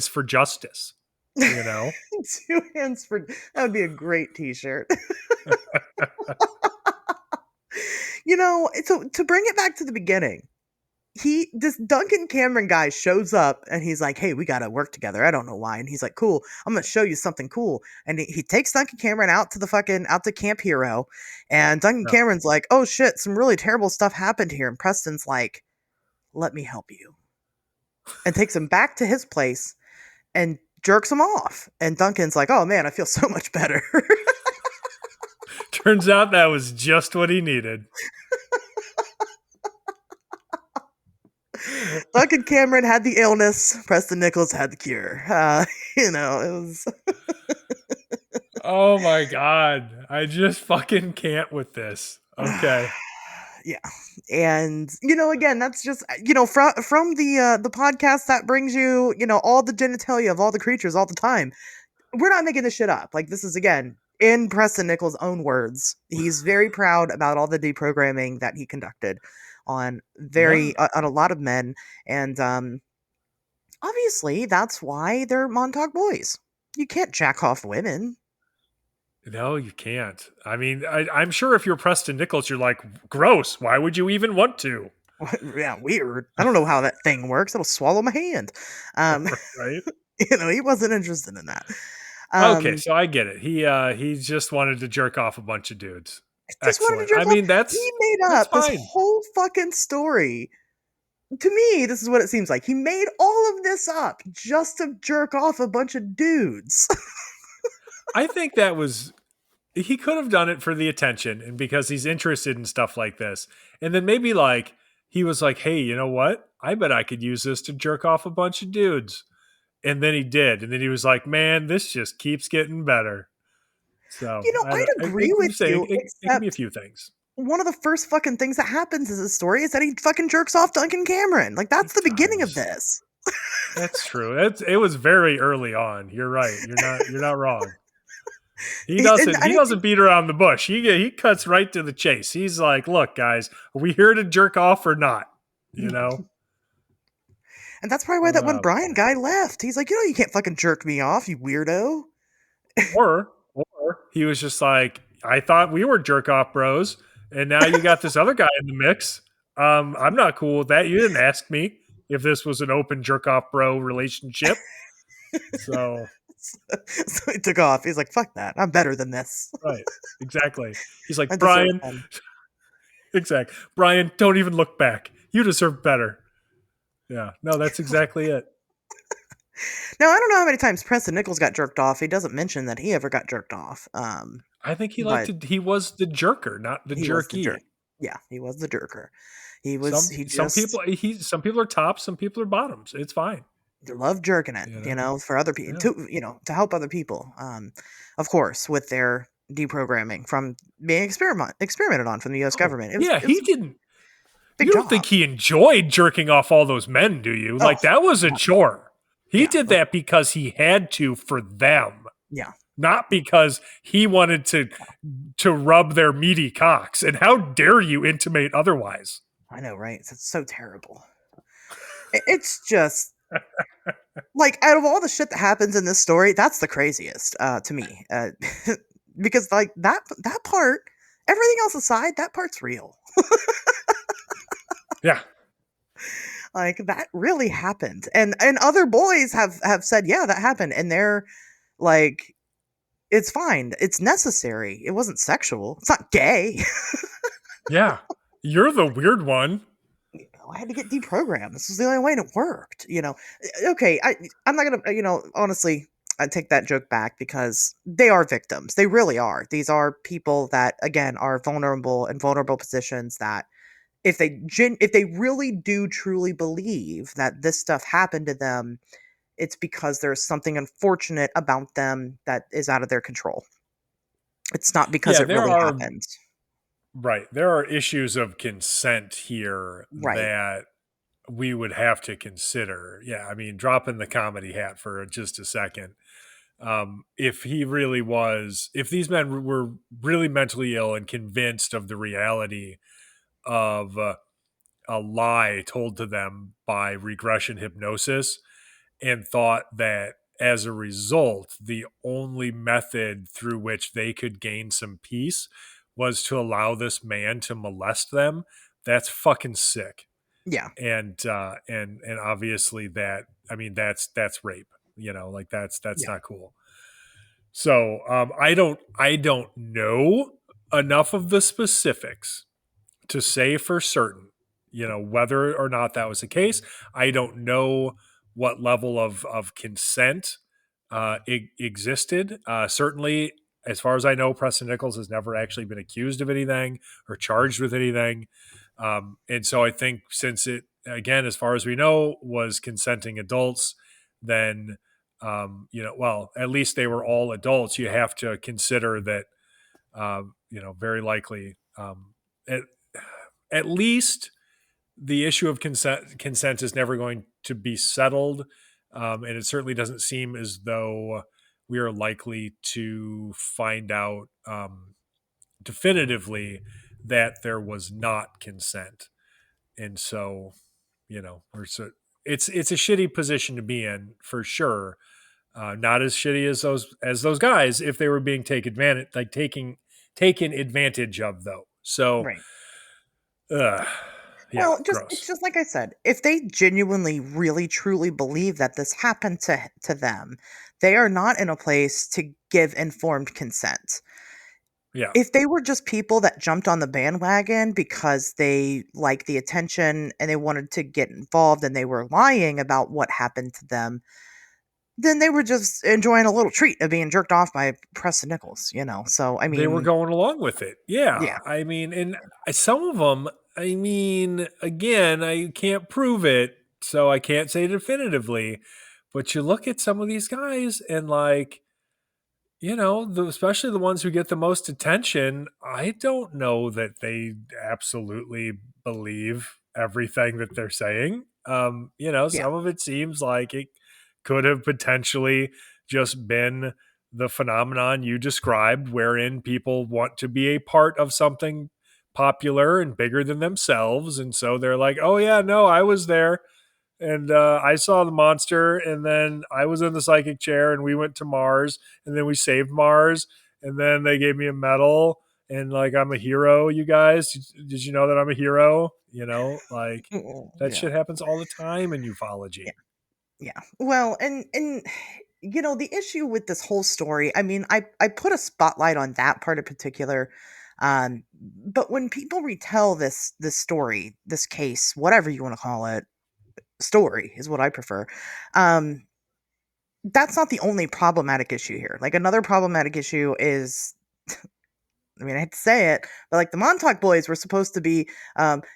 for justice. 2 hands for that would be a great t-shirt. So to bring it back to the beginning, this Duncan Cameron guy shows up and he's like, hey, we gotta work together. I don't know why. And he's like, cool, I'm gonna show you something cool. And he takes Duncan Cameron out to Camp Hero, and Duncan Cameron's like, oh shit, some really terrible stuff happened here. And Preston's like, let me help you. And takes him back to his place and jerks him off. And Duncan's like, oh man, I feel so much better. Turns out that was just what he needed. Duncan Cameron had the illness. Preston Nichols had the cure. It was. Oh my God. I just fucking can't with this. Okay. Yeah. And, again, that's just, from the podcast that brings you, all the genitalia of all the creatures all the time. We're not making this shit up. Like, this is, again, in Preston Nichols' own words. He's very proud about all the deprogramming that he conducted on on a lot of men. And obviously, that's why they're Montauk boys. You can't jack off women. No, you can't. I mean, I'm sure if you're Preston Nichols, you're like, gross. Why would you even want to? Yeah, weird. I don't know how that thing works. It'll swallow my hand. Right? He wasn't interested in that. Okay, so I get it. He just wanted to jerk off a bunch of dudes. Just wanted to jerk off. He made up this whole fucking story. To me, this is what it seems like. He made all of this up just to jerk off a bunch of dudes. I think he could have done it for the attention and because he's interested in stuff like this. And then maybe he was like, hey, you know what? I bet I could use this to jerk off a bunch of dudes. And then he did. And then he was like, man, this just keeps getting better. So I'd agree with you. It can be a few things. One of the first fucking things that happens in this story is that he fucking jerks off Duncan Cameron. Like, that's the beginning of this. That's true. It was very early on. You're right. You're not wrong. He doesn't beat around the bush. He cuts right to the chase. He's like, look, guys, are we here to jerk off or not? And that's probably why that one Brian guy left. He's like, you can't fucking jerk me off, you weirdo. Or he was just like, I thought we were jerk off bros, and now you got this other guy in the mix. I'm not cool with that. You didn't ask me if this was an open jerk off bro relationship. So he took off. He's like, fuck that. I'm better than this. Right. Exactly. He's like, Brian. Exactly. Brian, don't even look back. You deserve better. Yeah. No, that's exactly it. Now, I don't know how many times Preston Nichols got jerked off. He doesn't mention that he ever got jerked off. I think he was the jerker, not the jerky. Yeah, he was the jerker. He was. Some people are tops, some people are bottoms. It's fine. They love jerking it, for other people, to help other people. Of course, with their deprogramming from being experimented on from the U.S. government. He didn't. You don't think he enjoyed jerking off all those men, do you? That was a chore. He did that because he had to for them. Yeah. Not because he wanted to rub their meaty cocks. And how dare you intimate otherwise? I know, right? It's so terrible. It's just out of all the shit that happens in this story, that's the craziest to me. Because that part, everything else aside, that part's real. Yeah. That really happened. And other boys have said, yeah, that happened. And they're like, it's fine. It's necessary. It wasn't sexual. It's not gay. Yeah. You're the weird one. I had to get deprogrammed. This was the only way it worked. Okay. I'm not going to, honestly, I take that joke back because they are victims. They really are. These are people that, again, are vulnerable in vulnerable positions that if they really do truly believe that this stuff happened to them, it's because there's something unfortunate about them that is out of their control. It's not because Yeah, it really happened. right. There are issues of consent here Right. that we would have to consider. Yeah, I mean, dropping the comedy hat for just a second. If he really was, if these men were really mentally ill and convinced of the reality of a lie told to them by regression hypnosis, and thought that as a result, the only method through which they could gain some peace was to allow this man to molest them, that's fucking sick. Yeah. And obviously that, I mean, that's rape, like that's Yeah. not cool. So I don't know enough of the specifics to say for certain, whether or not that was the case. I don't know what level of consent existed. Certainly, as far as I know, Preston Nichols has never actually been accused of anything or charged with anything. And so I think since it, again, as far as we know, was consenting adults, then, well, at least they were all adults. You have to consider that, very likely, at least the issue of consent is never going to be settled. And it certainly doesn't seem as though we are likely to find out definitively that there was not consent. And so, it's a shitty position to be in for sure. Not as shitty as those guys if they were being taken advantage of, though. So, Right. yeah, Well, gross. it's just like I said, if they genuinely, really, truly believe that this happened to them, they are not in a place to give informed consent. Yeah. If they were just people that jumped on the bandwagon because they like the attention and they wanted to get involved and they were lying about what happened to them, then they were just enjoying a little treat of being jerked off by Preston Nichols, So, I They were mean, going along with it. Yeah. yeah. I mean, and some of them, I mean, again, I can't prove it, so I can't say definitively. But you look at some of these guys and, like, especially the ones who get the most attention, I don't know that they absolutely believe everything that they're saying. Yeah. Some of it seems like it could have potentially just been the phenomenon you described, wherein people want to be a part of something popular and bigger than themselves. And so they're like, oh, yeah, no, I was there. And I saw the monster, and then I was in the psychic chair, and we went to Mars, and then we saved Mars, and then they gave me a medal, and, like, I'm a hero. You guys, did you know that I'm a hero? Like, that Yeah. shit happens all the time in ufology. Yeah. Well, and the issue with this whole story, I mean, I put a spotlight on that part in particular. But when people retell this story, this case, whatever you want to call it, story is what I prefer. Um, that's not the only problematic issue here. Like, another problematic issue is, I mean, I hate to say it, but, like, the Montauk boys were supposed to be,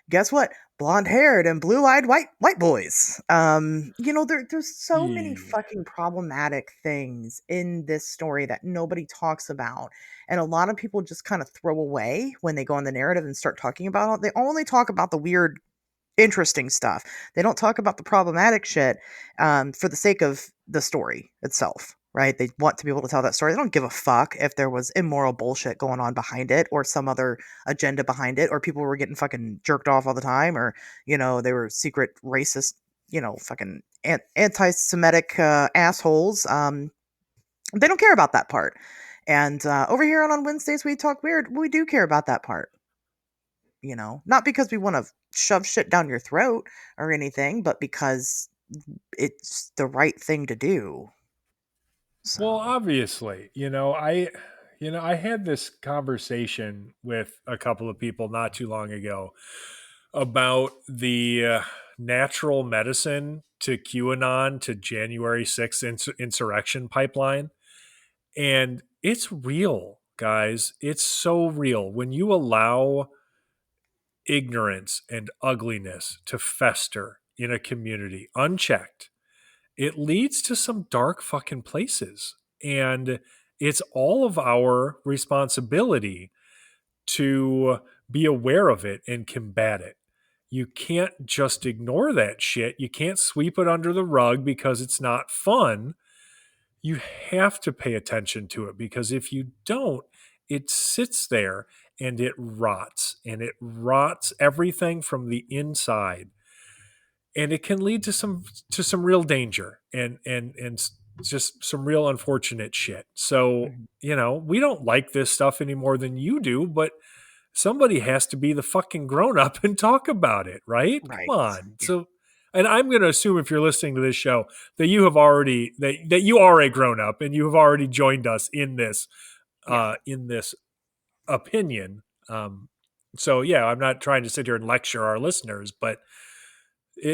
guess what? Blonde-haired and blue-eyed white boys. There's so many Yeah. fucking problematic things in this story that nobody talks about, and a lot of people just kind of throw away when they go on the narrative and start talking about it. They only talk about the weird, interesting stuff. They don't talk about the problematic shit, for the sake of the story itself. Right? They want to be able to tell that story. They don't give a fuck if there was immoral bullshit going on behind it or some other agenda behind it or people were getting fucking jerked off all the time or, they were secret racist, fucking anti-Semitic assholes. They don't care about that part. And over here on Wednesdays We Talk Weird, we do care about that part. Not because we want to shove shit down your throat or anything, but because it's the right thing to do. So. Well, obviously, I had this conversation with a couple of people not too long ago about the natural medicine to QAnon to January 6th insurrection pipeline. And it's real, guys. It's so real. When you allow ignorance and ugliness to fester in a community unchecked, it leads to some dark fucking places. And it's all of our responsibility to be aware of it and combat it. You can't just ignore that shit. You can't sweep it under the rug because it's not fun. You have to pay attention to it, because if you don't, it sits there and it rots everything from the inside, and it can lead to some real danger and just some real unfortunate shit. So, we don't like this stuff any more than you do, but somebody has to be the fucking grown up and talk about it, right? Right. Come on. So, and I'm going to assume if you're listening to this show that you have already that you are a grown up and you have already joined us in this opinion. So yeah, I'm not trying to sit here and lecture our listeners, but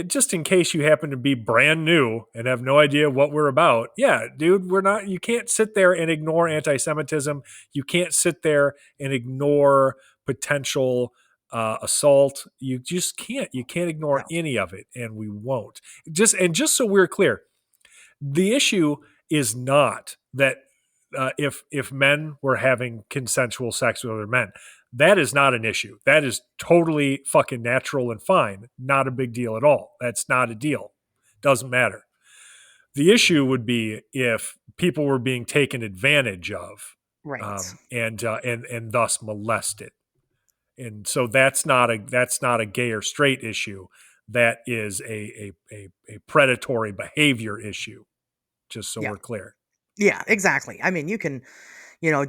just in case you happen to be brand new and have no idea what we're about. Yeah, dude, you can't sit there and ignore anti-Semitism. You can't sit there and ignore potential assault. You just can't. You can't ignore any of it, and we won't. Just so we're clear, the issue is not that if men were having consensual sex with other men. That is not an issue. That is totally fucking natural and fine. Not a big deal at all. That's not a deal. Doesn't matter. The issue would be if people were being taken advantage of, Right. and thus molested. And so that's not a gay or straight issue. That is a predatory behavior issue. Just so we're clear. Yeah, exactly. I mean, you can,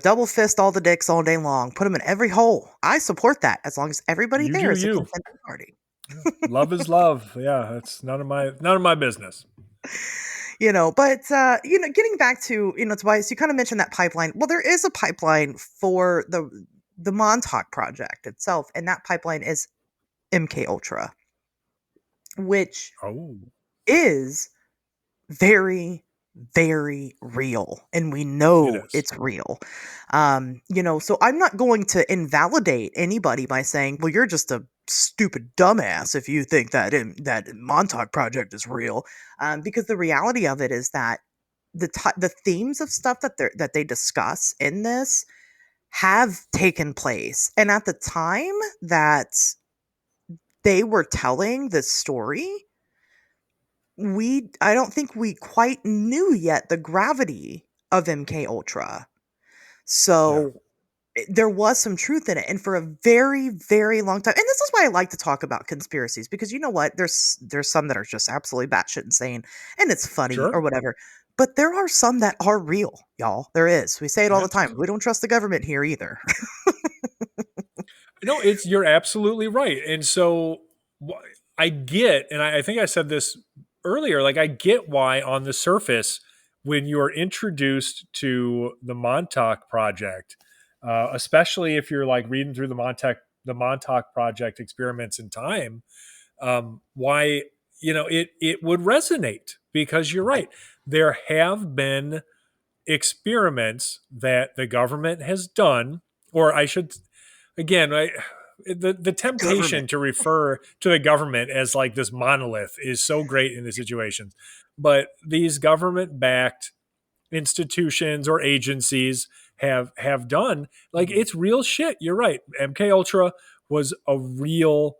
double fist all the dicks all day long, put them in every hole. I support that as long as everybody there is a consenting party. Love is love. Yeah, that's none of my business. But getting back to, Tobias, you kind of mentioned that pipeline. Well, there is a pipeline for the Montauk Project itself, and that pipeline is MK Ultra, which is very, very real, and we know it's real. So I'm not going to invalidate anybody by saying, well, you're just a stupid dumbass if you think that that Montauk Project is real, because the reality of it is that the themes of stuff that they discuss in this have taken place, and at the time that they were telling this story, I don't think we quite knew yet the gravity of MK Ultra. So there was some truth in it. And for a very, very long time, and this is why I like to talk about conspiracies, because you know what? There's some that are just absolutely batshit insane and it's funny or whatever. But there are some that are real, y'all. There is. We say it all the time. We don't trust the government here either. No, you're absolutely right. And so I get, and I think I said this earlier, like I get why on the surface, when you're introduced to the Montauk Project, especially if you're like reading through the Montauk Project experiments in time, why, it would resonate, because you're right. There have been experiments that the government has done, or I should, again, the temptation to refer to the government as like this monolith is so great in the situations, but these government-backed institutions or agencies have done, like, it's real shit. You're right. MK Ultra was a real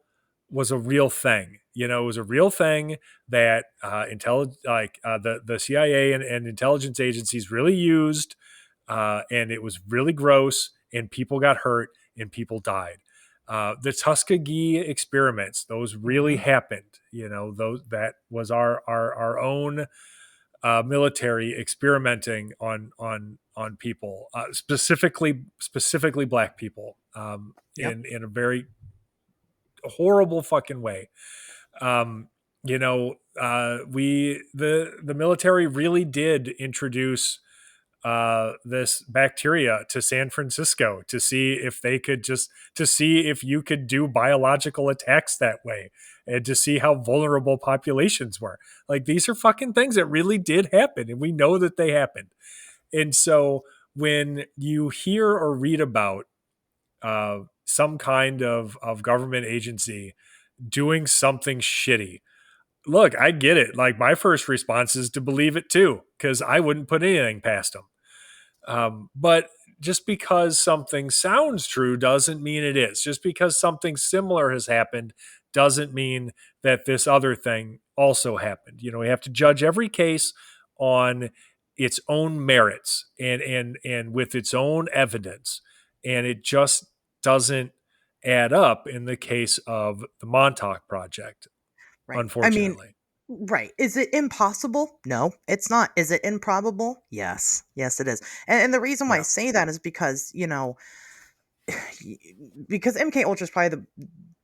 thing. It was a real thing that the CIA and intelligence agencies really used, and it was really gross, and people got hurt and people died. The Tuskegee experiments, those really happened. That was our own military experimenting on people, specifically Black people, in a very horrible fucking way. The military really did introduce this bacteria to San Francisco to see if you could do biological attacks that way, and to see how vulnerable populations were. Like, these are fucking things that really did happen, and we know that they happened. And so when you hear or read about some kind of government agency doing something shitty, look, I get it. Like, my first response is to believe it too, because I wouldn't put anything past them. But just because something sounds true doesn't mean it is. Just because something similar has happened doesn't mean that this other thing also happened. You know, we have to judge every case on its own merits and with its own evidence. And it just doesn't add up in the case of the Montauk Project, Right. I mean, unfortunately. right. Is it impossible? No, it's not. Is it improbable? Yes. Yes, it is. And the reason why I Yeah. say that is because, because MK Ultra is probably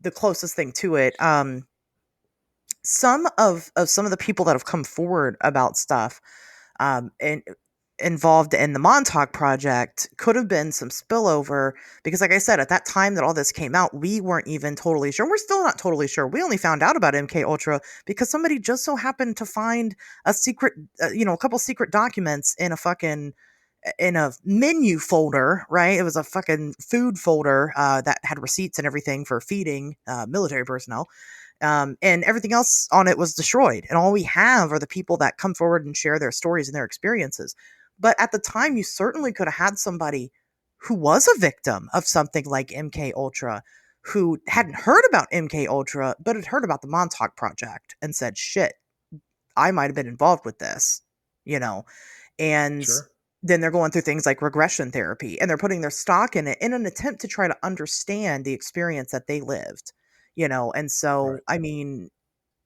the closest thing to it. Some of the people that have come forward about stuff and involved in the Montauk Project could have been some spillover because, like I said, at that time that all this came out, we weren't even totally sure. We're still not totally sure. We only found out about MK Ultra because somebody just so happened to find a secret, a couple secret documents in a menu folder, right? It was a fucking food folder that had receipts and everything for feeding military personnel. And everything else on it was destroyed. And all we have are the people that come forward and share their stories and their experiences. But at the time, you certainly could have had somebody who was a victim of something like MK Ultra, who hadn't heard about MK Ultra, but had heard about the Montauk Project and said, "Shit, I might have been involved with this," you know. And Sure. then they're going through things like regression therapy, and they're putting their stock in it in an attempt to try to understand the experience that they lived, And so, Right. I mean,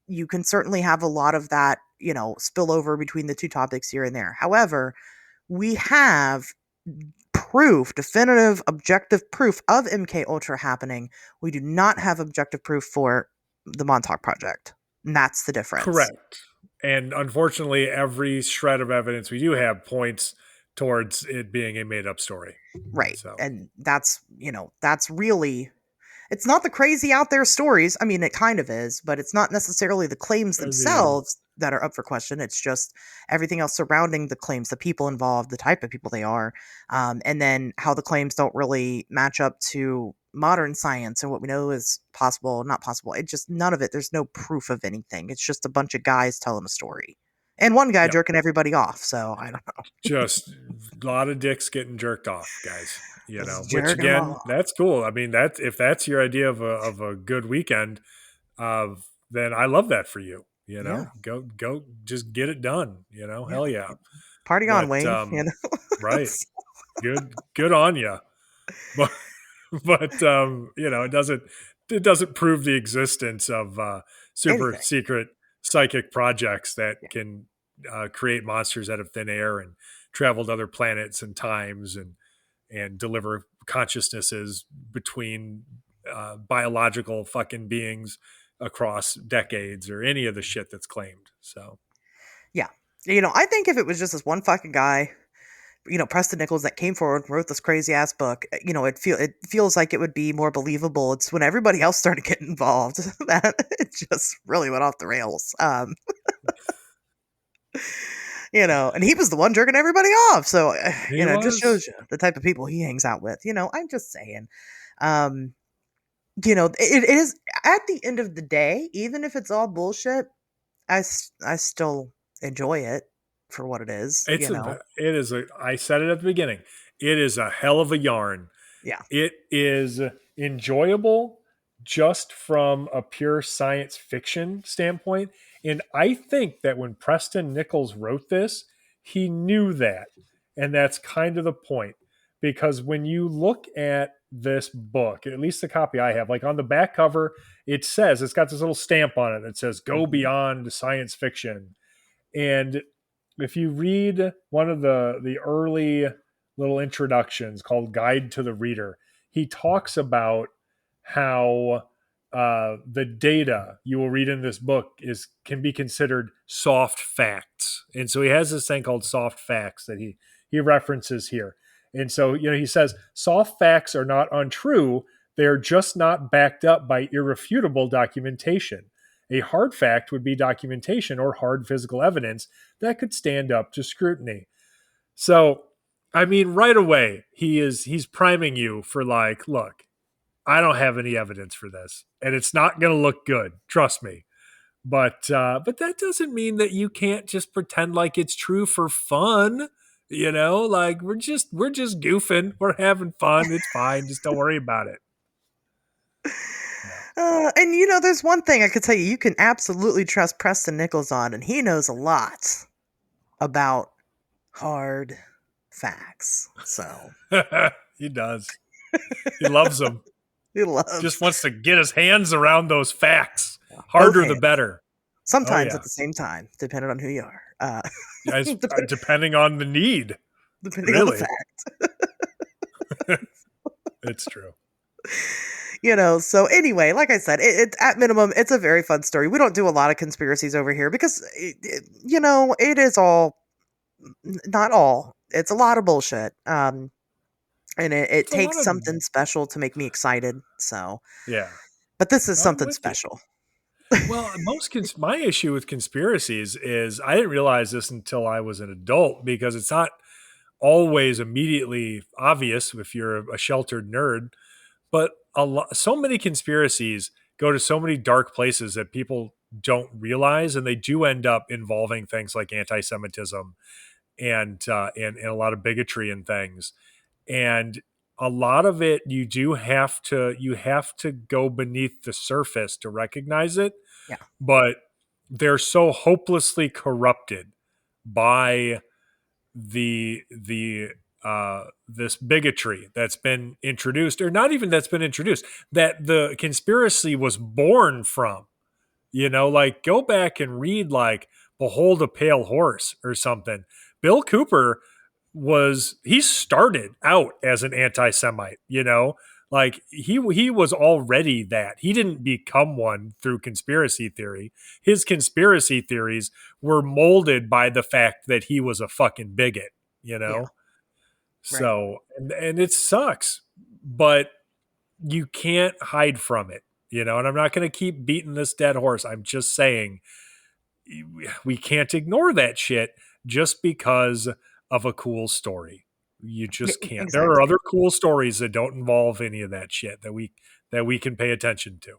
you can certainly have a lot of that, spill over between the two topics here and there. However, we have proof, definitive, objective proof of MK Ultra happening. We do not have objective proof for the Montauk Project. And that's the difference. Correct. And unfortunately, every shred of evidence we do have points towards it being a made up story. Right. So, And that's really, it's not the crazy out there stories. I mean, it kind of is, but it's not necessarily the claims I mean, themselves that are up for question. It's just everything else surrounding the claims, the people involved, the type of people they are, and then how the claims don't really match up to modern science and what we know is possible, not possible. It just, none of it. There's no proof of anything. It's just a bunch of guys telling a story. And one guy yeah, jerking everybody off. So I don't know. just a lot of dicks getting jerked off, guys. Just Which jerking them again, off. that's cool. I mean, if that's your idea of a good weekend, then I love that for you. Yeah. Go, just get it done. Yeah. Hell yeah. Party on, But Wayne. right, good on you. But it doesn't prove the existence of super Anything. secret psychic projects that Yeah. can create monsters out of thin air and travel to other planets and times and deliver consciousnesses between biological fucking beings across decades or any of the shit that's claimed. So Yeah. I think if it was just this one fucking guy, Preston Nichols, that came forward and wrote this crazy ass book, it feels like it would be more believable. It's when everybody else started getting involved that it just really went off the rails. And he was the one jerking everybody off. So, he it just was. shows you the type of people he hangs out with. I'm just saying. Um, it is, at the end of the day, even if it's all bullshit, I still enjoy it for what it is, I said it at the beginning. It is a hell of a yarn. Yeah. It is enjoyable just from a pure science fiction standpoint. And I think that when Preston Nichols wrote this, he knew that. And that's kind of the point. Because when you look at this book, at least the copy I have, like on the back cover, it's got this little stamp on it that says, "Go beyond science fiction." And if you read one of the early little introductions called Guide to the Reader, he talks about how the data you will read in this book can be considered soft facts. And so he has this thing called soft facts that he references here. And so, he says soft facts are not untrue. They are just not backed up by irrefutable documentation. A hard fact would be documentation or hard physical evidence that could stand up to scrutiny. So, I mean, right away, he's priming you for like, look, I don't have any evidence for this, and it's not going to look good. Trust me. But that doesn't mean that you can't just pretend like it's true for fun. Like we're just goofing. We're having fun. It's fine. Just don't worry about it. And there's one thing I could tell you. You can absolutely trust Preston Nichols on, and he knows a lot about hard facts. So He does. He loves them. he loves. Just wants to get his hands around those facts. Harder the better. Sometimes at the same time, depending on who you are. Depending on the need. Depending on the fact. It's true. So anyway, like I said, it at minimum, it's a very fun story. We don't do a lot of conspiracies over here because, it is all, not all, it's a lot of bullshit. And it takes something special to make me excited. So, yeah. But this is something special. Well, my issue with conspiracies is I didn't realize this until I was an adult, because it's not always immediately obvious if you're a sheltered nerd, but so many conspiracies go to so many dark places that people don't realize, and they do end up involving things like anti-Semitism and a lot of bigotry and things. And a lot of it, you have to go beneath the surface to recognize it. Yeah. But they're so hopelessly corrupted by this bigotry that's been introduced, or not even that's been introduced, that the conspiracy was born from. Like go back and read like Behold a Pale Horse or something. Bill Cooper he started out as an anti-Semite, like he was already that. He didn't become one through conspiracy theory. His conspiracy theories were molded by the fact that he was a fucking bigot, Yeah. So, and it sucks, but you can't hide from it, and I'm not going to keep beating this dead horse. I'm just saying we can't ignore that shit just because of a cool story. You just can't. Exactly. There are other cool stories that don't involve any of that shit that we can pay attention to.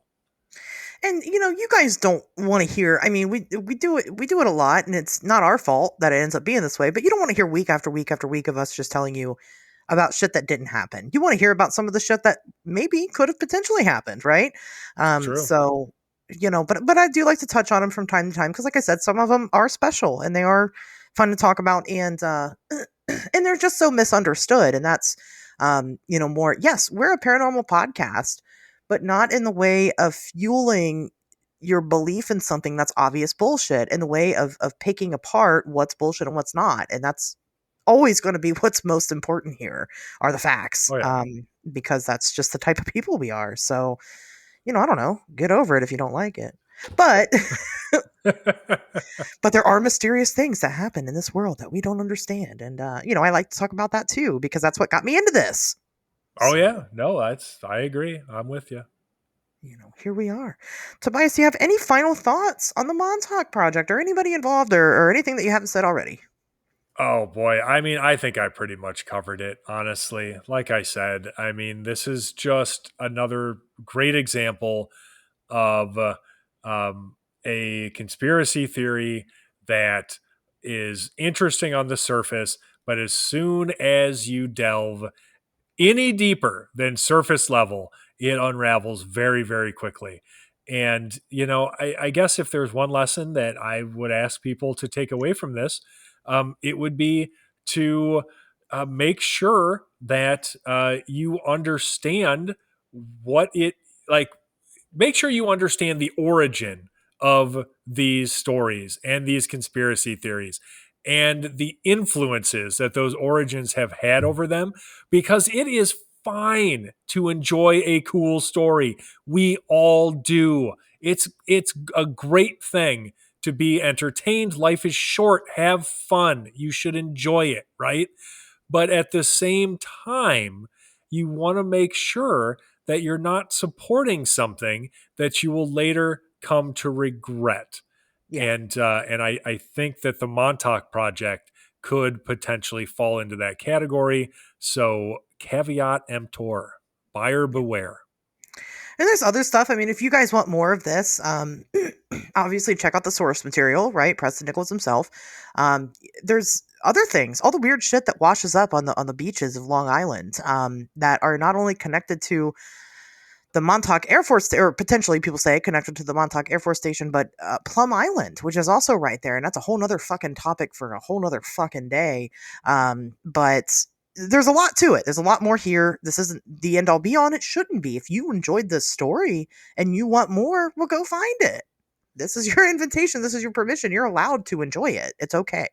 And you guys don't want to hear. I mean, we do it a lot, and it's not our fault that it ends up being this way. But you don't want to hear week after week after week of us just telling you about shit that didn't happen. You want to hear about some of the shit that maybe could have potentially happened, right? True. So but I do like to touch on them from time to time because, like I said, some of them are special and they are fun to talk about, and they're just so misunderstood. And that's more. Yes, we're a paranormal podcast, but not in the way of fueling your belief in something that's obvious bullshit, in the way of picking apart what's bullshit and what's not. And that's always going to be what's most important here are the facts. Oh, yeah. Because that's just the type of people we are. So, I don't know, get over it if you don't like it. But but there are mysterious things that happen in this world that we don't understand. And, I like to talk about that too, because that's what got me into this. Oh, yeah. No, I agree. I'm with you. Here we are. Tobias, do you have any final thoughts on the Montauk Project or anybody involved or anything that you haven't said already? Oh, boy. I mean, I think I pretty much covered it, honestly. Like I said, I mean, this is just another great example of a conspiracy theory that is interesting on the surface, but as soon as you delve any deeper than surface level, it unravels very, very quickly. And, I guess if there's one lesson that I would ask people to take away from this, it would be to make sure that you understand make sure you understand the origin of these stories and these conspiracy theories and the influences that those origins have had over them, because it is fine to enjoy a cool story. We all do. It's a great thing to be entertained. Life is short. Have fun. You should enjoy it, right? But at the same time, you want to make sure that you're not supporting something that you will later come to regret. Yeah. And I think that the Montauk Project could potentially fall into that category. So caveat emptor, buyer beware. And there's other stuff. I mean, if you guys want more of this, obviously check out the source material, right? Preston Nichols himself. There's other things, all the weird shit that washes up on the beaches of Long Island, that are not only connected to the Montauk Air Force, or potentially people say connected to the Montauk Air Force Station, but Plum Island, which is also right there, and that's a whole nother fucking topic for a whole nother fucking day. But there's a lot to it. There's a lot more here. This isn't the end all be on. It shouldn't be. If you enjoyed this story and you want more, well, go find it. This is your invitation. This is your permission. You're allowed to enjoy it. It's okay.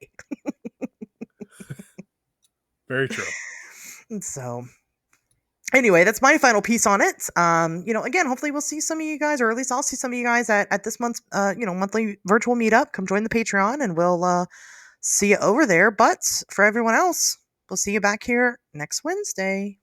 Very true. So anyway, that's my final piece on it. Again, hopefully we'll see some of you guys, or at least I'll see some of you guys at this month's, monthly virtual meetup. Come join the Patreon and we'll see you over there. But for everyone else, we'll see you back here next Wednesday.